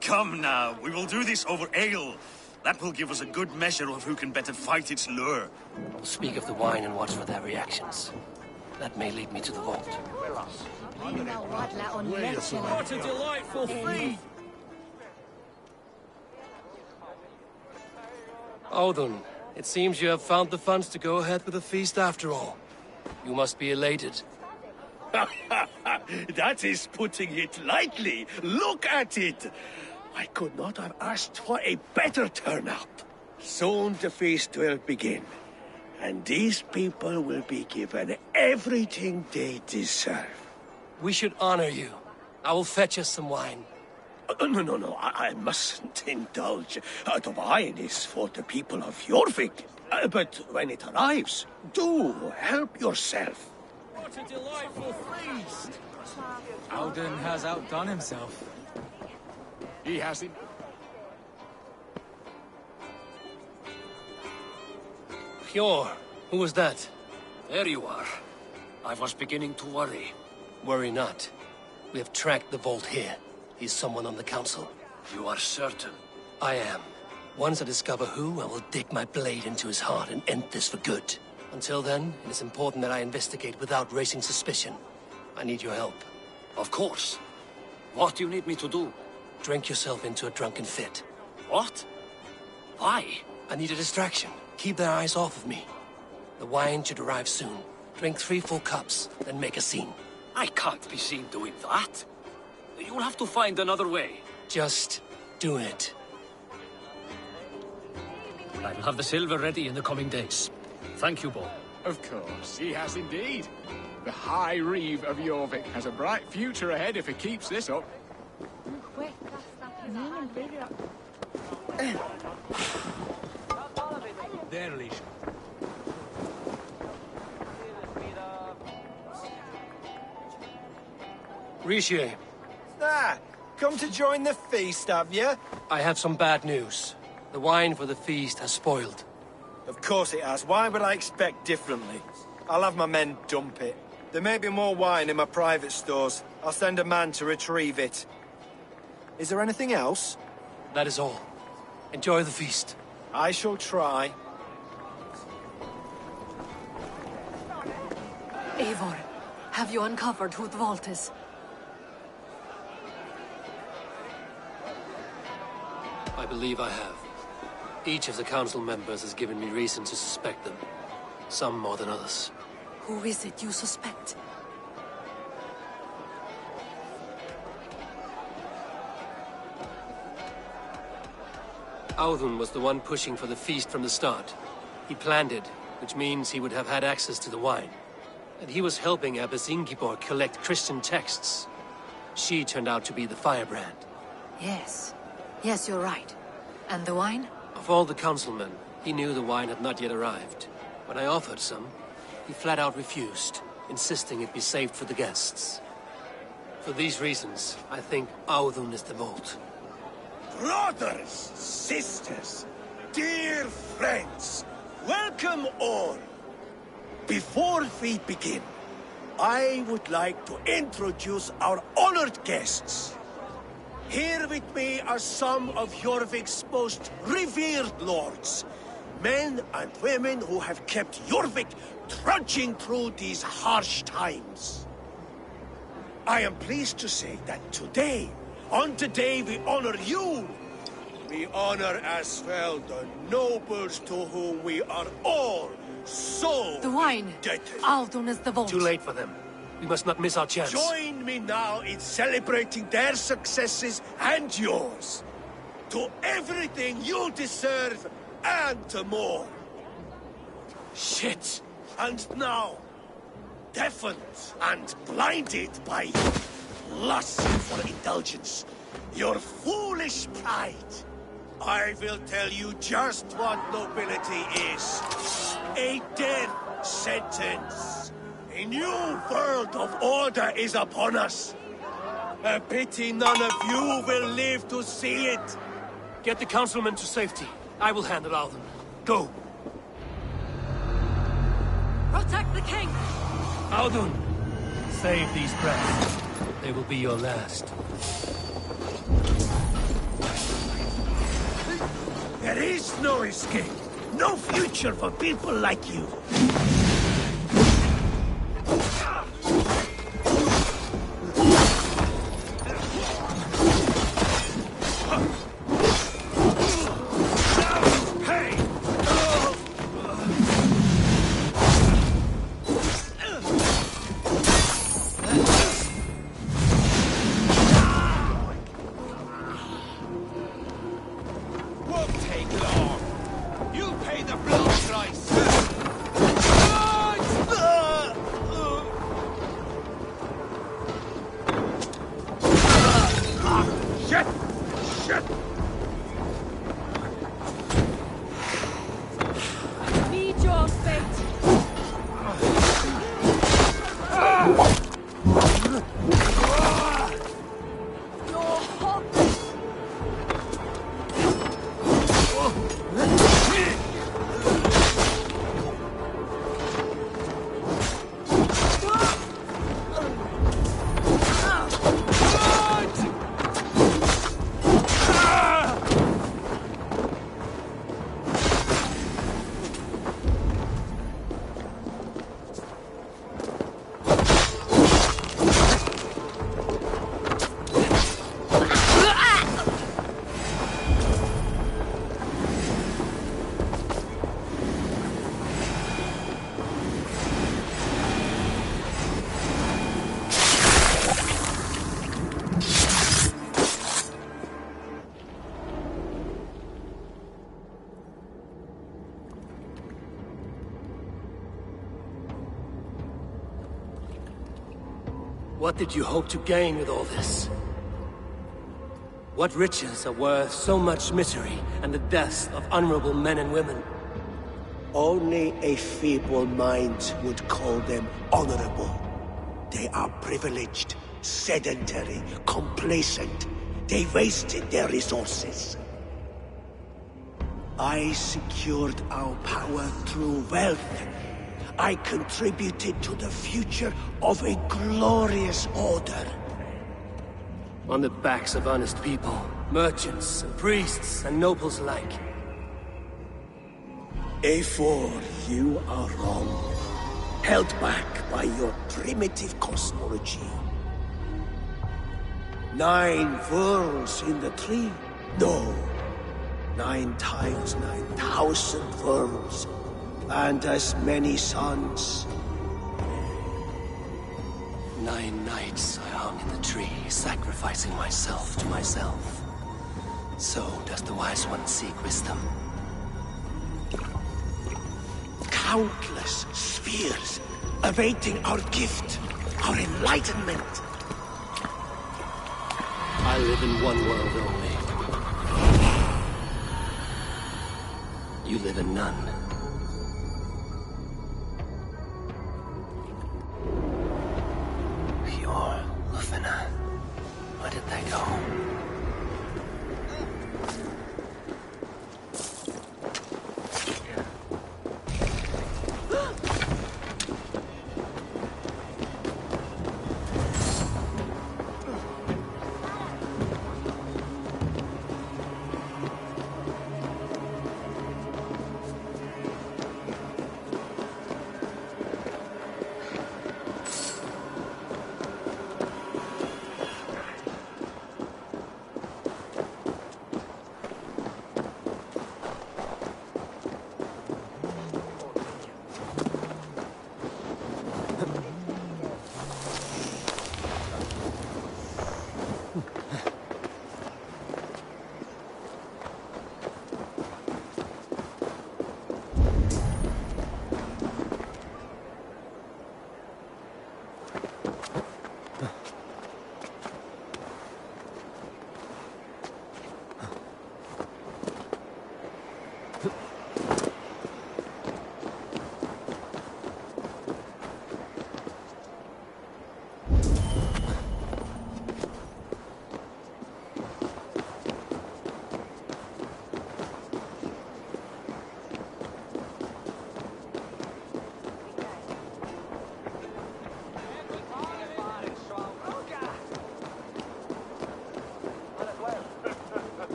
Come now, we will do this over ale. That will give us a good measure of who can better fight its lure.
We'll speak of the wine and watch for their reactions. That may lead me to the vault.
What a delightful feast!
Audun, it seems you have found the funds to go ahead with the feast after all. You must be elated.
That is putting it lightly. Look at it. I could not have asked for a better turnout. Soon the feast will begin. And these people will be given everything they deserve.
We should honor you. I will fetch us some wine.
No. I mustn't indulge. The wine is for the people of Jorvik. But when it arrives, do help yourself.
What a delightful feast!
Audun has outdone himself.
He hasn't.
Hjor, who was that?
There you are. I was beginning to worry.
Worry not. We have tracked the vault here. He's someone on the council.
You are certain?
I am. Once I discover who, I will dig my blade into his heart and end this for good. Until then, it is important that I investigate without raising suspicion. I need your help.
Of course. What do you need me to do?
Drink yourself into a drunken fit.
What? Why?
I need a distraction. Keep their eyes off of me. The wine should arrive soon. Drink 3 full cups, then make a scene.
I can't be seen doing that. You'll have to find another way.
Just do it.
I will have the silver ready in the coming days. Thank you, Bo.
Of course, he has indeed. The High Reeve of Jorvik has a bright future ahead if he keeps this up.
Rishi,
Come to join the feast, have you?
I have some bad news. The wine for the feast has spoiled.
Of course it has. Why would I expect differently? I'll have my men dump it. There may be more wine in my private stores. I'll send a man to retrieve it. Is there anything else?
That is all. Enjoy the feast.
I shall try.
Eivor, have you uncovered who the vault is?
I believe I have. Each of the council members has given me reason to suspect them. Some more than others.
Who is it you suspect?
Audun was the one pushing for the feast from the start. He planned it, which means he would have had access to the wine. And he was helping Abbess Ingeborg collect Christian texts. She turned out to be the firebrand.
Yes. Yes, you're right. And the wine?
Of all the councilmen, he knew the wine had not yet arrived. When I offered some, he flat out refused, insisting it be saved for the guests. For these reasons, I think Audun is the vault.
Brothers, sisters, dear friends, welcome all. Before we begin, I would like to introduce our honored guests. Here with me are some of Jorvik's most revered lords. Men and women who have kept Jorvik trudging through these harsh times. I am pleased to say that today, on the day we honor you, we honor as well the nobles to whom we are all so
The wine!
indebted.
Audun is the vault.
Too late for them. We must not miss our chance.
Join me now in celebrating their successes and yours. To everything you deserve and more.
Shit!
And now, deafened and blinded by lust for indulgence, your foolish pride, I will tell you just what nobility is. A death sentence. A new world of order is upon us. A pity none of you will live to see it.
Get the councilmen to safety. I will handle Audun. Go!
Protect the king!
Audun! Save these breaths. They will be your last.
There is no escape. No future for people like you.
What did you hope to gain with all this? What riches are worth so much misery and the deaths of honorable men and women?
Only a feeble mind would call them honorable. They are privileged, sedentary, complacent. They wasted their resources. I secured our power through wealth. I contributed to the future of a glorious order.
On the backs of honest people, merchants, and priests, and nobles alike.
A4, you are wrong. Held back by your primitive cosmology. 9 worlds in the tree? No. 9 times 9,000 worlds. And as many suns.
9 nights I hung in the tree, sacrificing myself to myself. So does the wise one seek wisdom.
Countless spheres, awaiting our gift, our enlightenment.
I live in one world only. You live in none. Pure Lufina. Where did they go?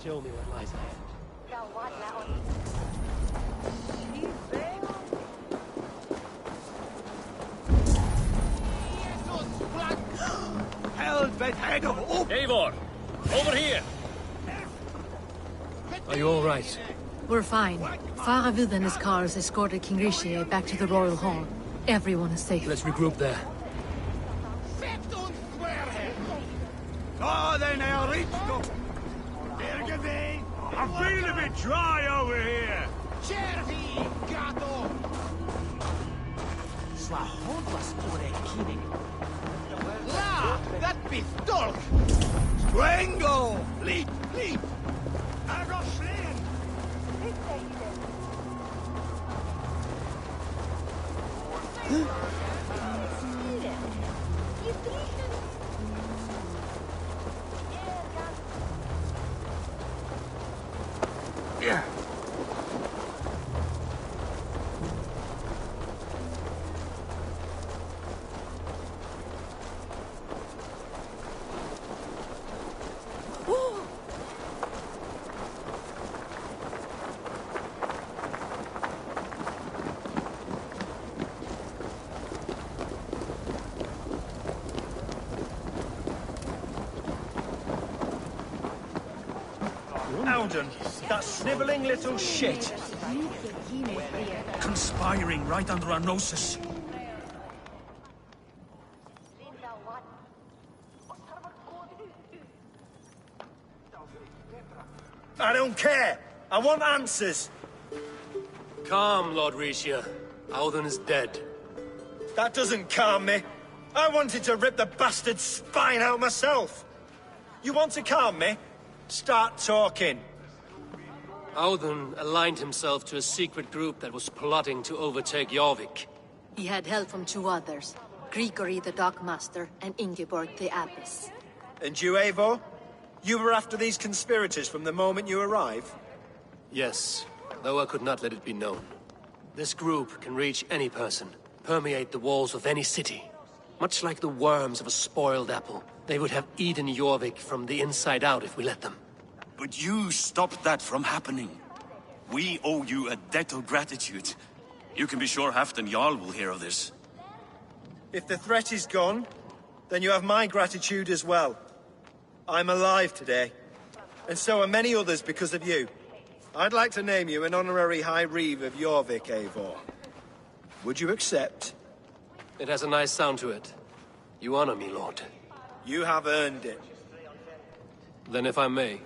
Show me what lies ahead.
Helvete head of oak!
Eivor! Over here!
Are you all right?
We're fine. Faravid and his cars escorted King Rishi back to the Royal Hall. Everyone is safe.
Let's regroup there.
I'm feeling a bit dry over here.
La! That pistol! Strangle! Leap! Leap!
Yeah.
Alden, that snivelling little shit.
Conspiring right under our noses.
I don't care. I want answers.
Calm, Lord Rishia. Alden is dead.
That doesn't calm me. I wanted to rip the bastard's spine out myself. You want to calm me? Start talking.
Alden aligned himself to a secret group that was plotting to overtake Jorvik.
He had help from two others. Grigory the Dockmaster and Ingeborg the Abbess.
And you, Eivor? You were after these conspirators from the moment you arrived?
Yes, though I could not let it be known. This group can reach any person, permeate the walls of any city. Much like the worms of a spoiled apple, they would have eaten Jorvik from the inside out if we let them.
But you stopped that from happening. We owe you a debt of gratitude. You can be sure Halfdan Jarl will hear of this.
If the threat is gone, then you have my gratitude as well. I'm alive today, and so are many others because of you. I'd like to name you an honorary High Reeve of Jorvik, Eivor. Would you accept?
It has a nice sound to it. You honor me, Lord.
You have earned it.
Then if I may,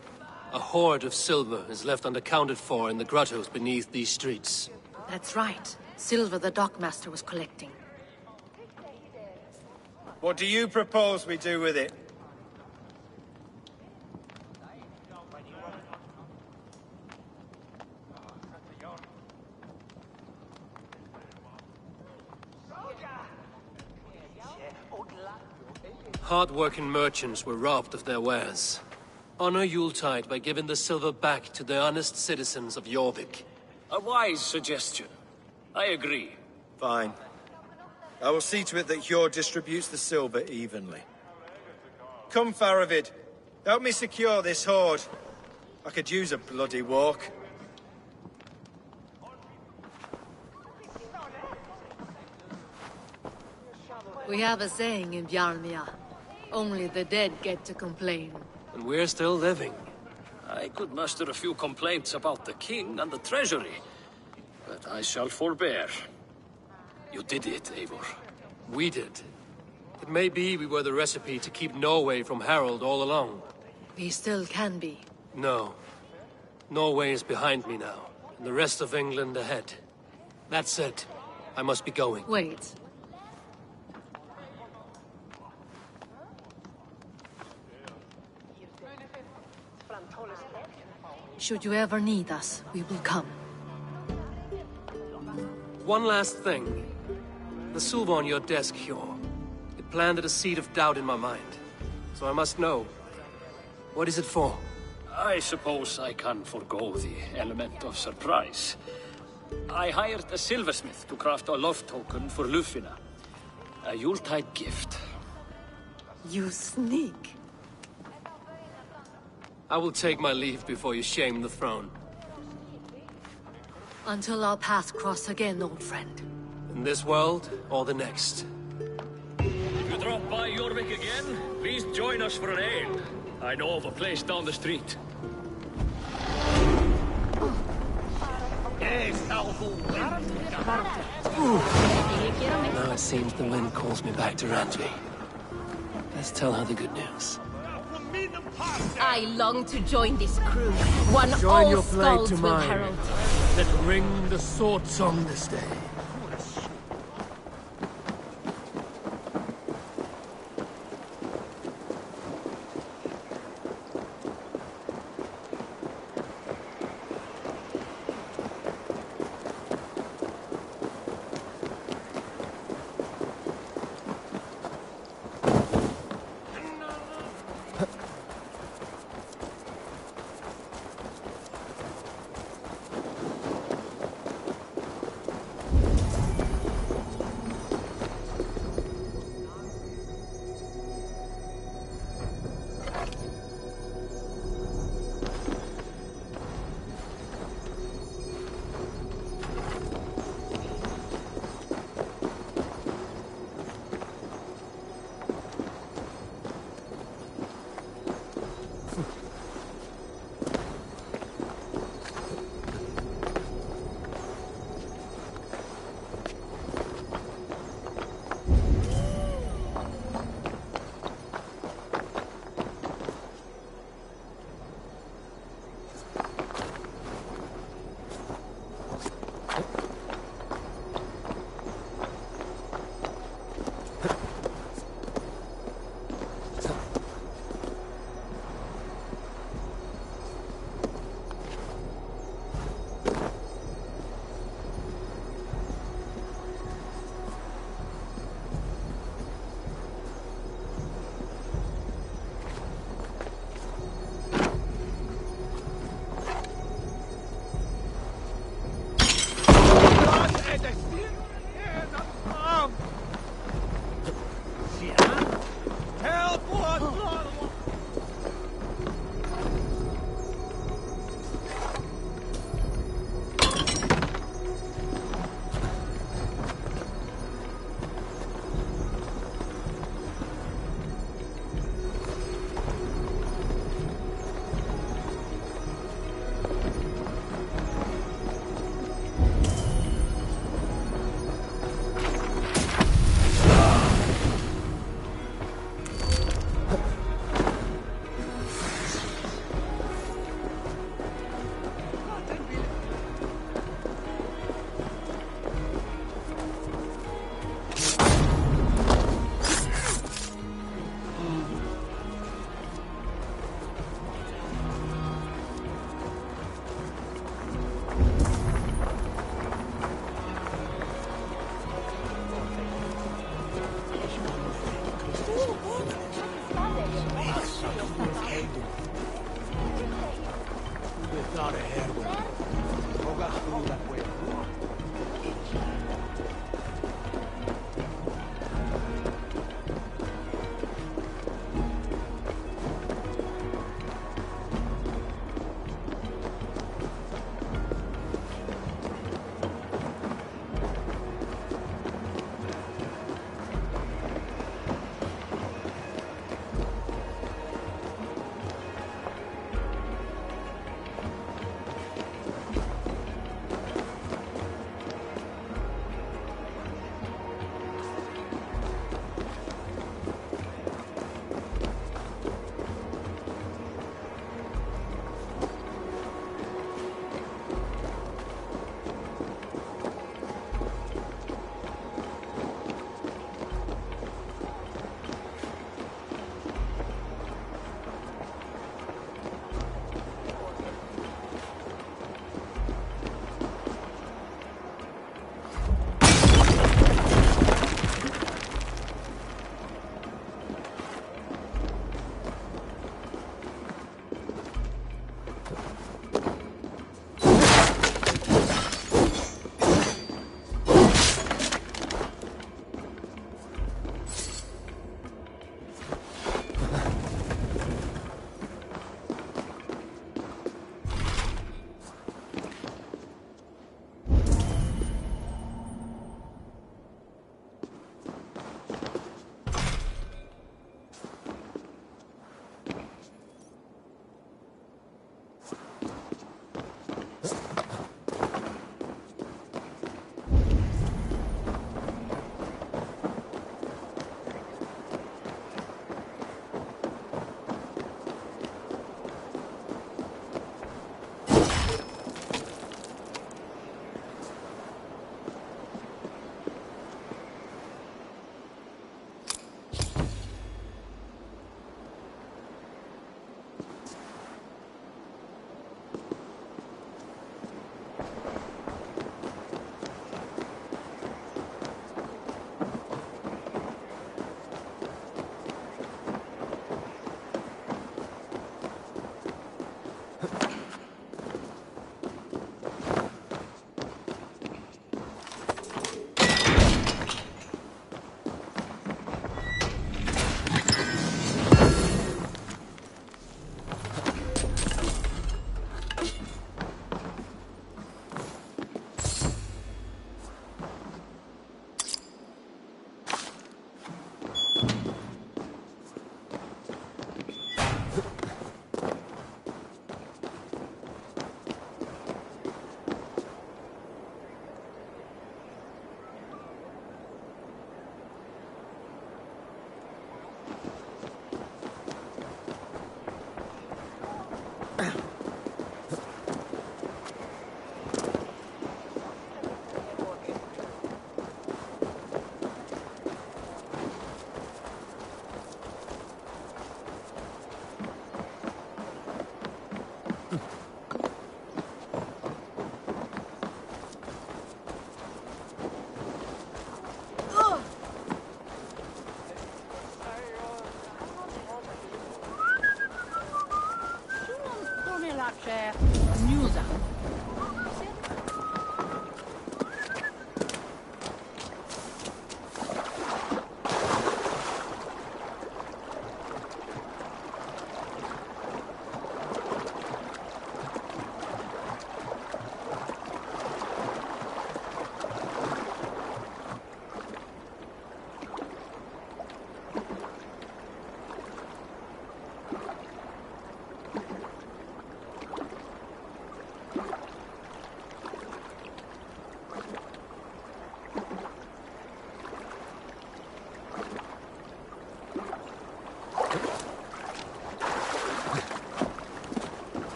a hoard of silver is left unaccounted for in the grottos beneath these streets.
That's right. Silver the Dockmaster was collecting.
What do you propose we do with it?
Hard-working merchants were robbed of their wares. Honor Yuletide by giving the silver back to the honest citizens of Jorvik.
A wise suggestion. I agree.
Fine. I will see to it that Hjord distributes the silver evenly. Come, Faravid. Help me secure this hoard. I could use a bloody walk.
We have a saying in Bjarmia. Only the dead get to complain.
And we're still living.
I could muster a few complaints about the king and the treasury, but I shall forbear. You did it, Eivor.
We did. It may be we were the recipe to keep Norway from Harald all along.
We still can be.
No. Norway is behind me now, and the rest of England ahead. That said, I must be going.
Wait. Should you ever need us, we will come.
One last thing. The silver on your desk, Hjord. It planted a seed of doubt in my mind. So I must know. What is it for?
I suppose I can forgo the element of surprise. I hired a silversmith to craft a love token for Lufina. A Yuletide gift.
You sneak.
I will take my leave before you shame the throne.
Until our paths cross again, old friend.
In this world, or the next.
If you drop by Jorvik again, please Join us for an ale. I know of a place down the street.
Now it seems the wind calls me back to Ranji. Let's tell her the good news.
I long to join this crew. One
Join
all
your blade
skulls
to
will
mine.
herald.
Let ring the sword song this day.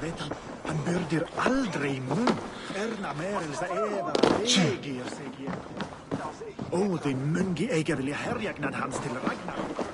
Vet han byrdir aldrei mun. Erna merelsa Eva, egir sig ég. Óðinn mungi eiga vilja herjagnad hans til Ragnar.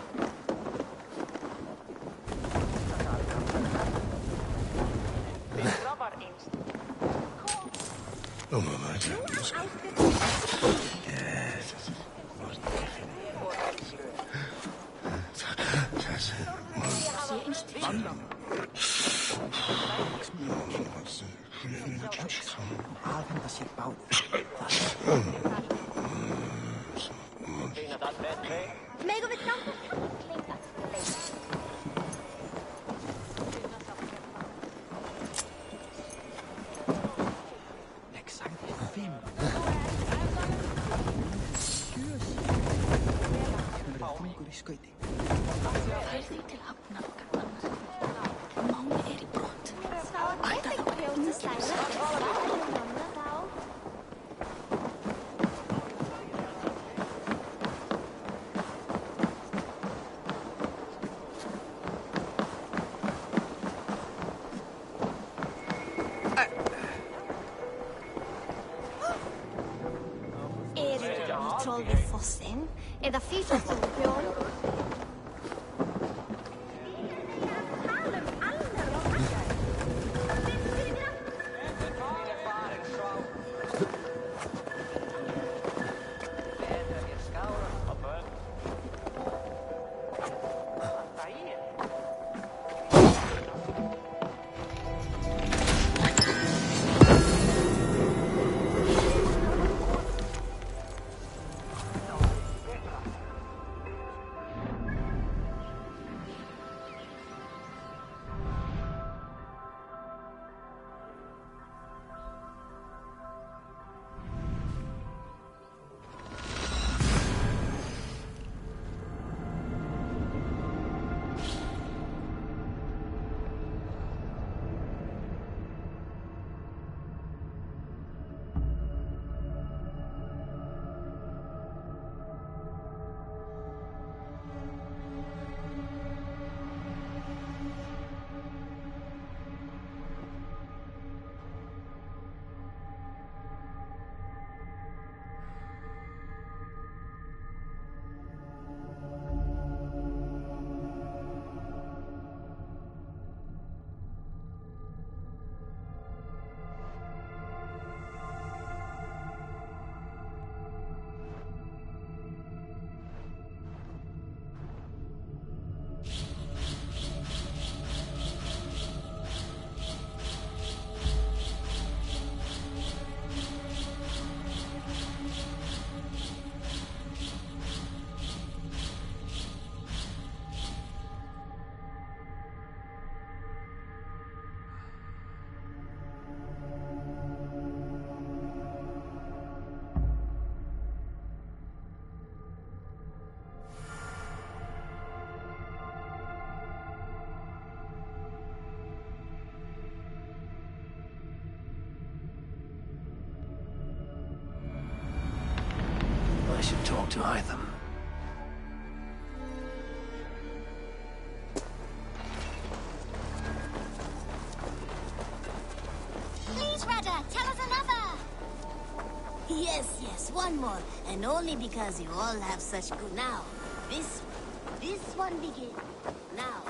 Troll vid fossen. Är det fyrtårssolbjörn?
talk to Hytham.
Please, Rada, tell us another! Yes, one more. And only because you all have such good... Now, this one begins. Now.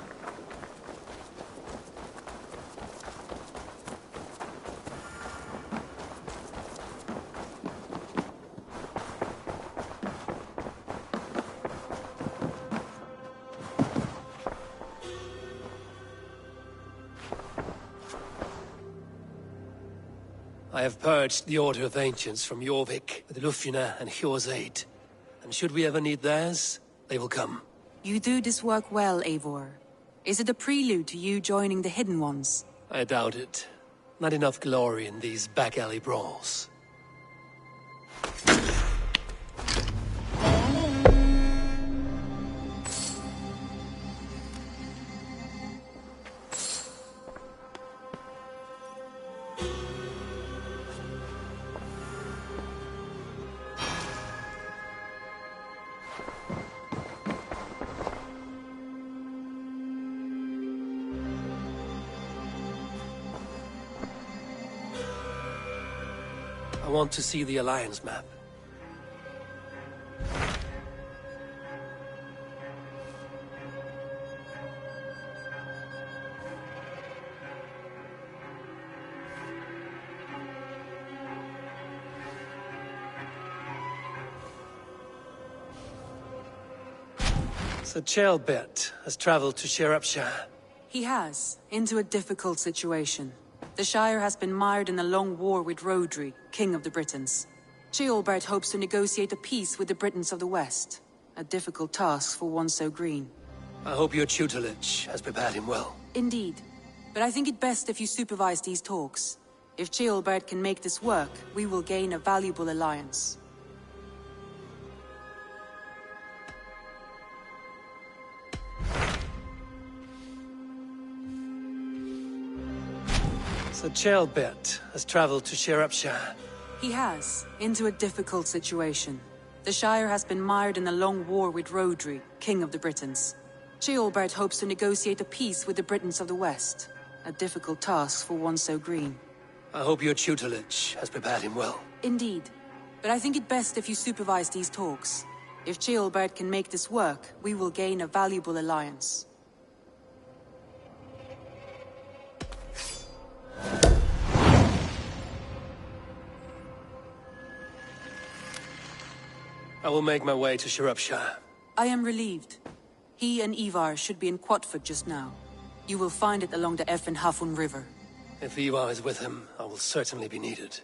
I have purged the Order of Ancients from Jorvik with Lufjuna and Hjor's aid. And should we ever need theirs, they will come.
You do this work well, Eivor. Is it a prelude to you joining the Hidden Ones?
I doubt it. Not enough glory in these back-alley brawls. I want to see the Alliance map. Sir Chelbet has traveled to Sherapshire.
He has, into a difficult situation. The Shire has been mired in a long war with Rodri, King of the Britons. Ceolbert hopes to negotiate a peace with the Britons of the West. A difficult task for one so green.
I hope your tutelage has prepared him well.
Indeed. But I think it best if you supervise these talks. If Ceolbert can make this work, we will gain a valuable alliance.
Sir Chelbet has traveled to Sherapshire.
He has, into a difficult situation. The Shire has been mired in a long war with Rodri, King of the Britons. Ceolbert hopes to negotiate a peace with the Britons of the West. A difficult task for one so green.
I hope your tutelage has prepared him well.
Indeed. But I think it best if you supervise these talks. If Ceolbert can make this work, we will gain a valuable alliance.
I will make my way to Sherapshire.
I am relieved. He and Ivar should be in Quatford just now. You will find it along the Effen Hafun River.
If Ivar is with him, I will certainly be needed.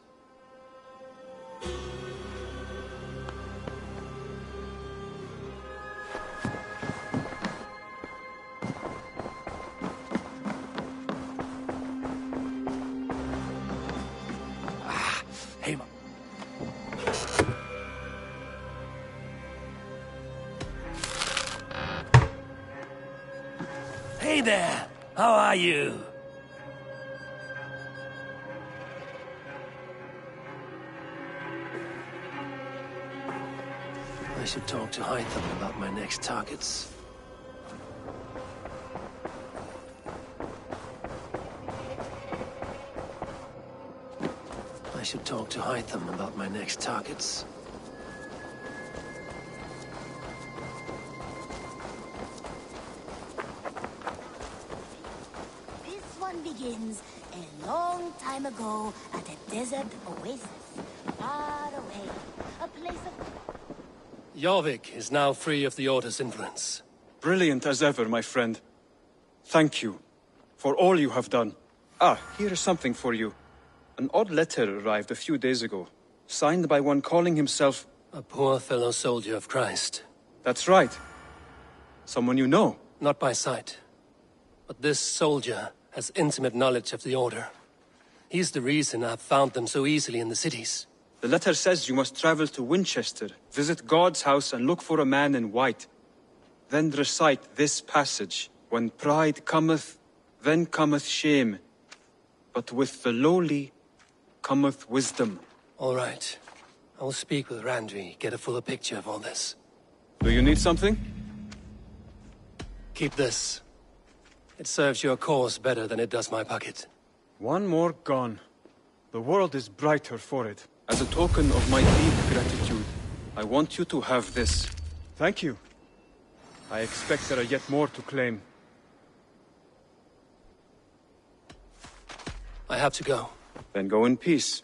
Hey there! How are you? I should talk to Hytham about my next targets. I should talk to Hytham about my next targets.
Begins a long time ago at a desert oasis, far away, a place of...
Jorvik is now free of the Order's influence.
Brilliant as ever, my friend. Thank you for all you have done. Ah, here is something for you. An odd letter arrived a few days ago, signed by one calling himself...
A poor fellow soldier of Christ.
That's right. Someone you know.
Not by sight. But this soldier has intimate knowledge of the Order. He's the reason I've found them so easily in the cities.
The letter says you must travel to Winchester, visit God's house and look for a man in white. Then recite this passage. When pride cometh, then cometh shame. But with the lowly cometh wisdom.
All right. I will speak with Randvi, get a fuller picture of all this.
Do you need something?
Keep this. It serves your cause better than it does my pocket.
One more gone. The world is brighter for it. As a token of my deep gratitude, I want you to have this. Thank you. I expect there are yet more to claim.
I have to go.
Then go in peace.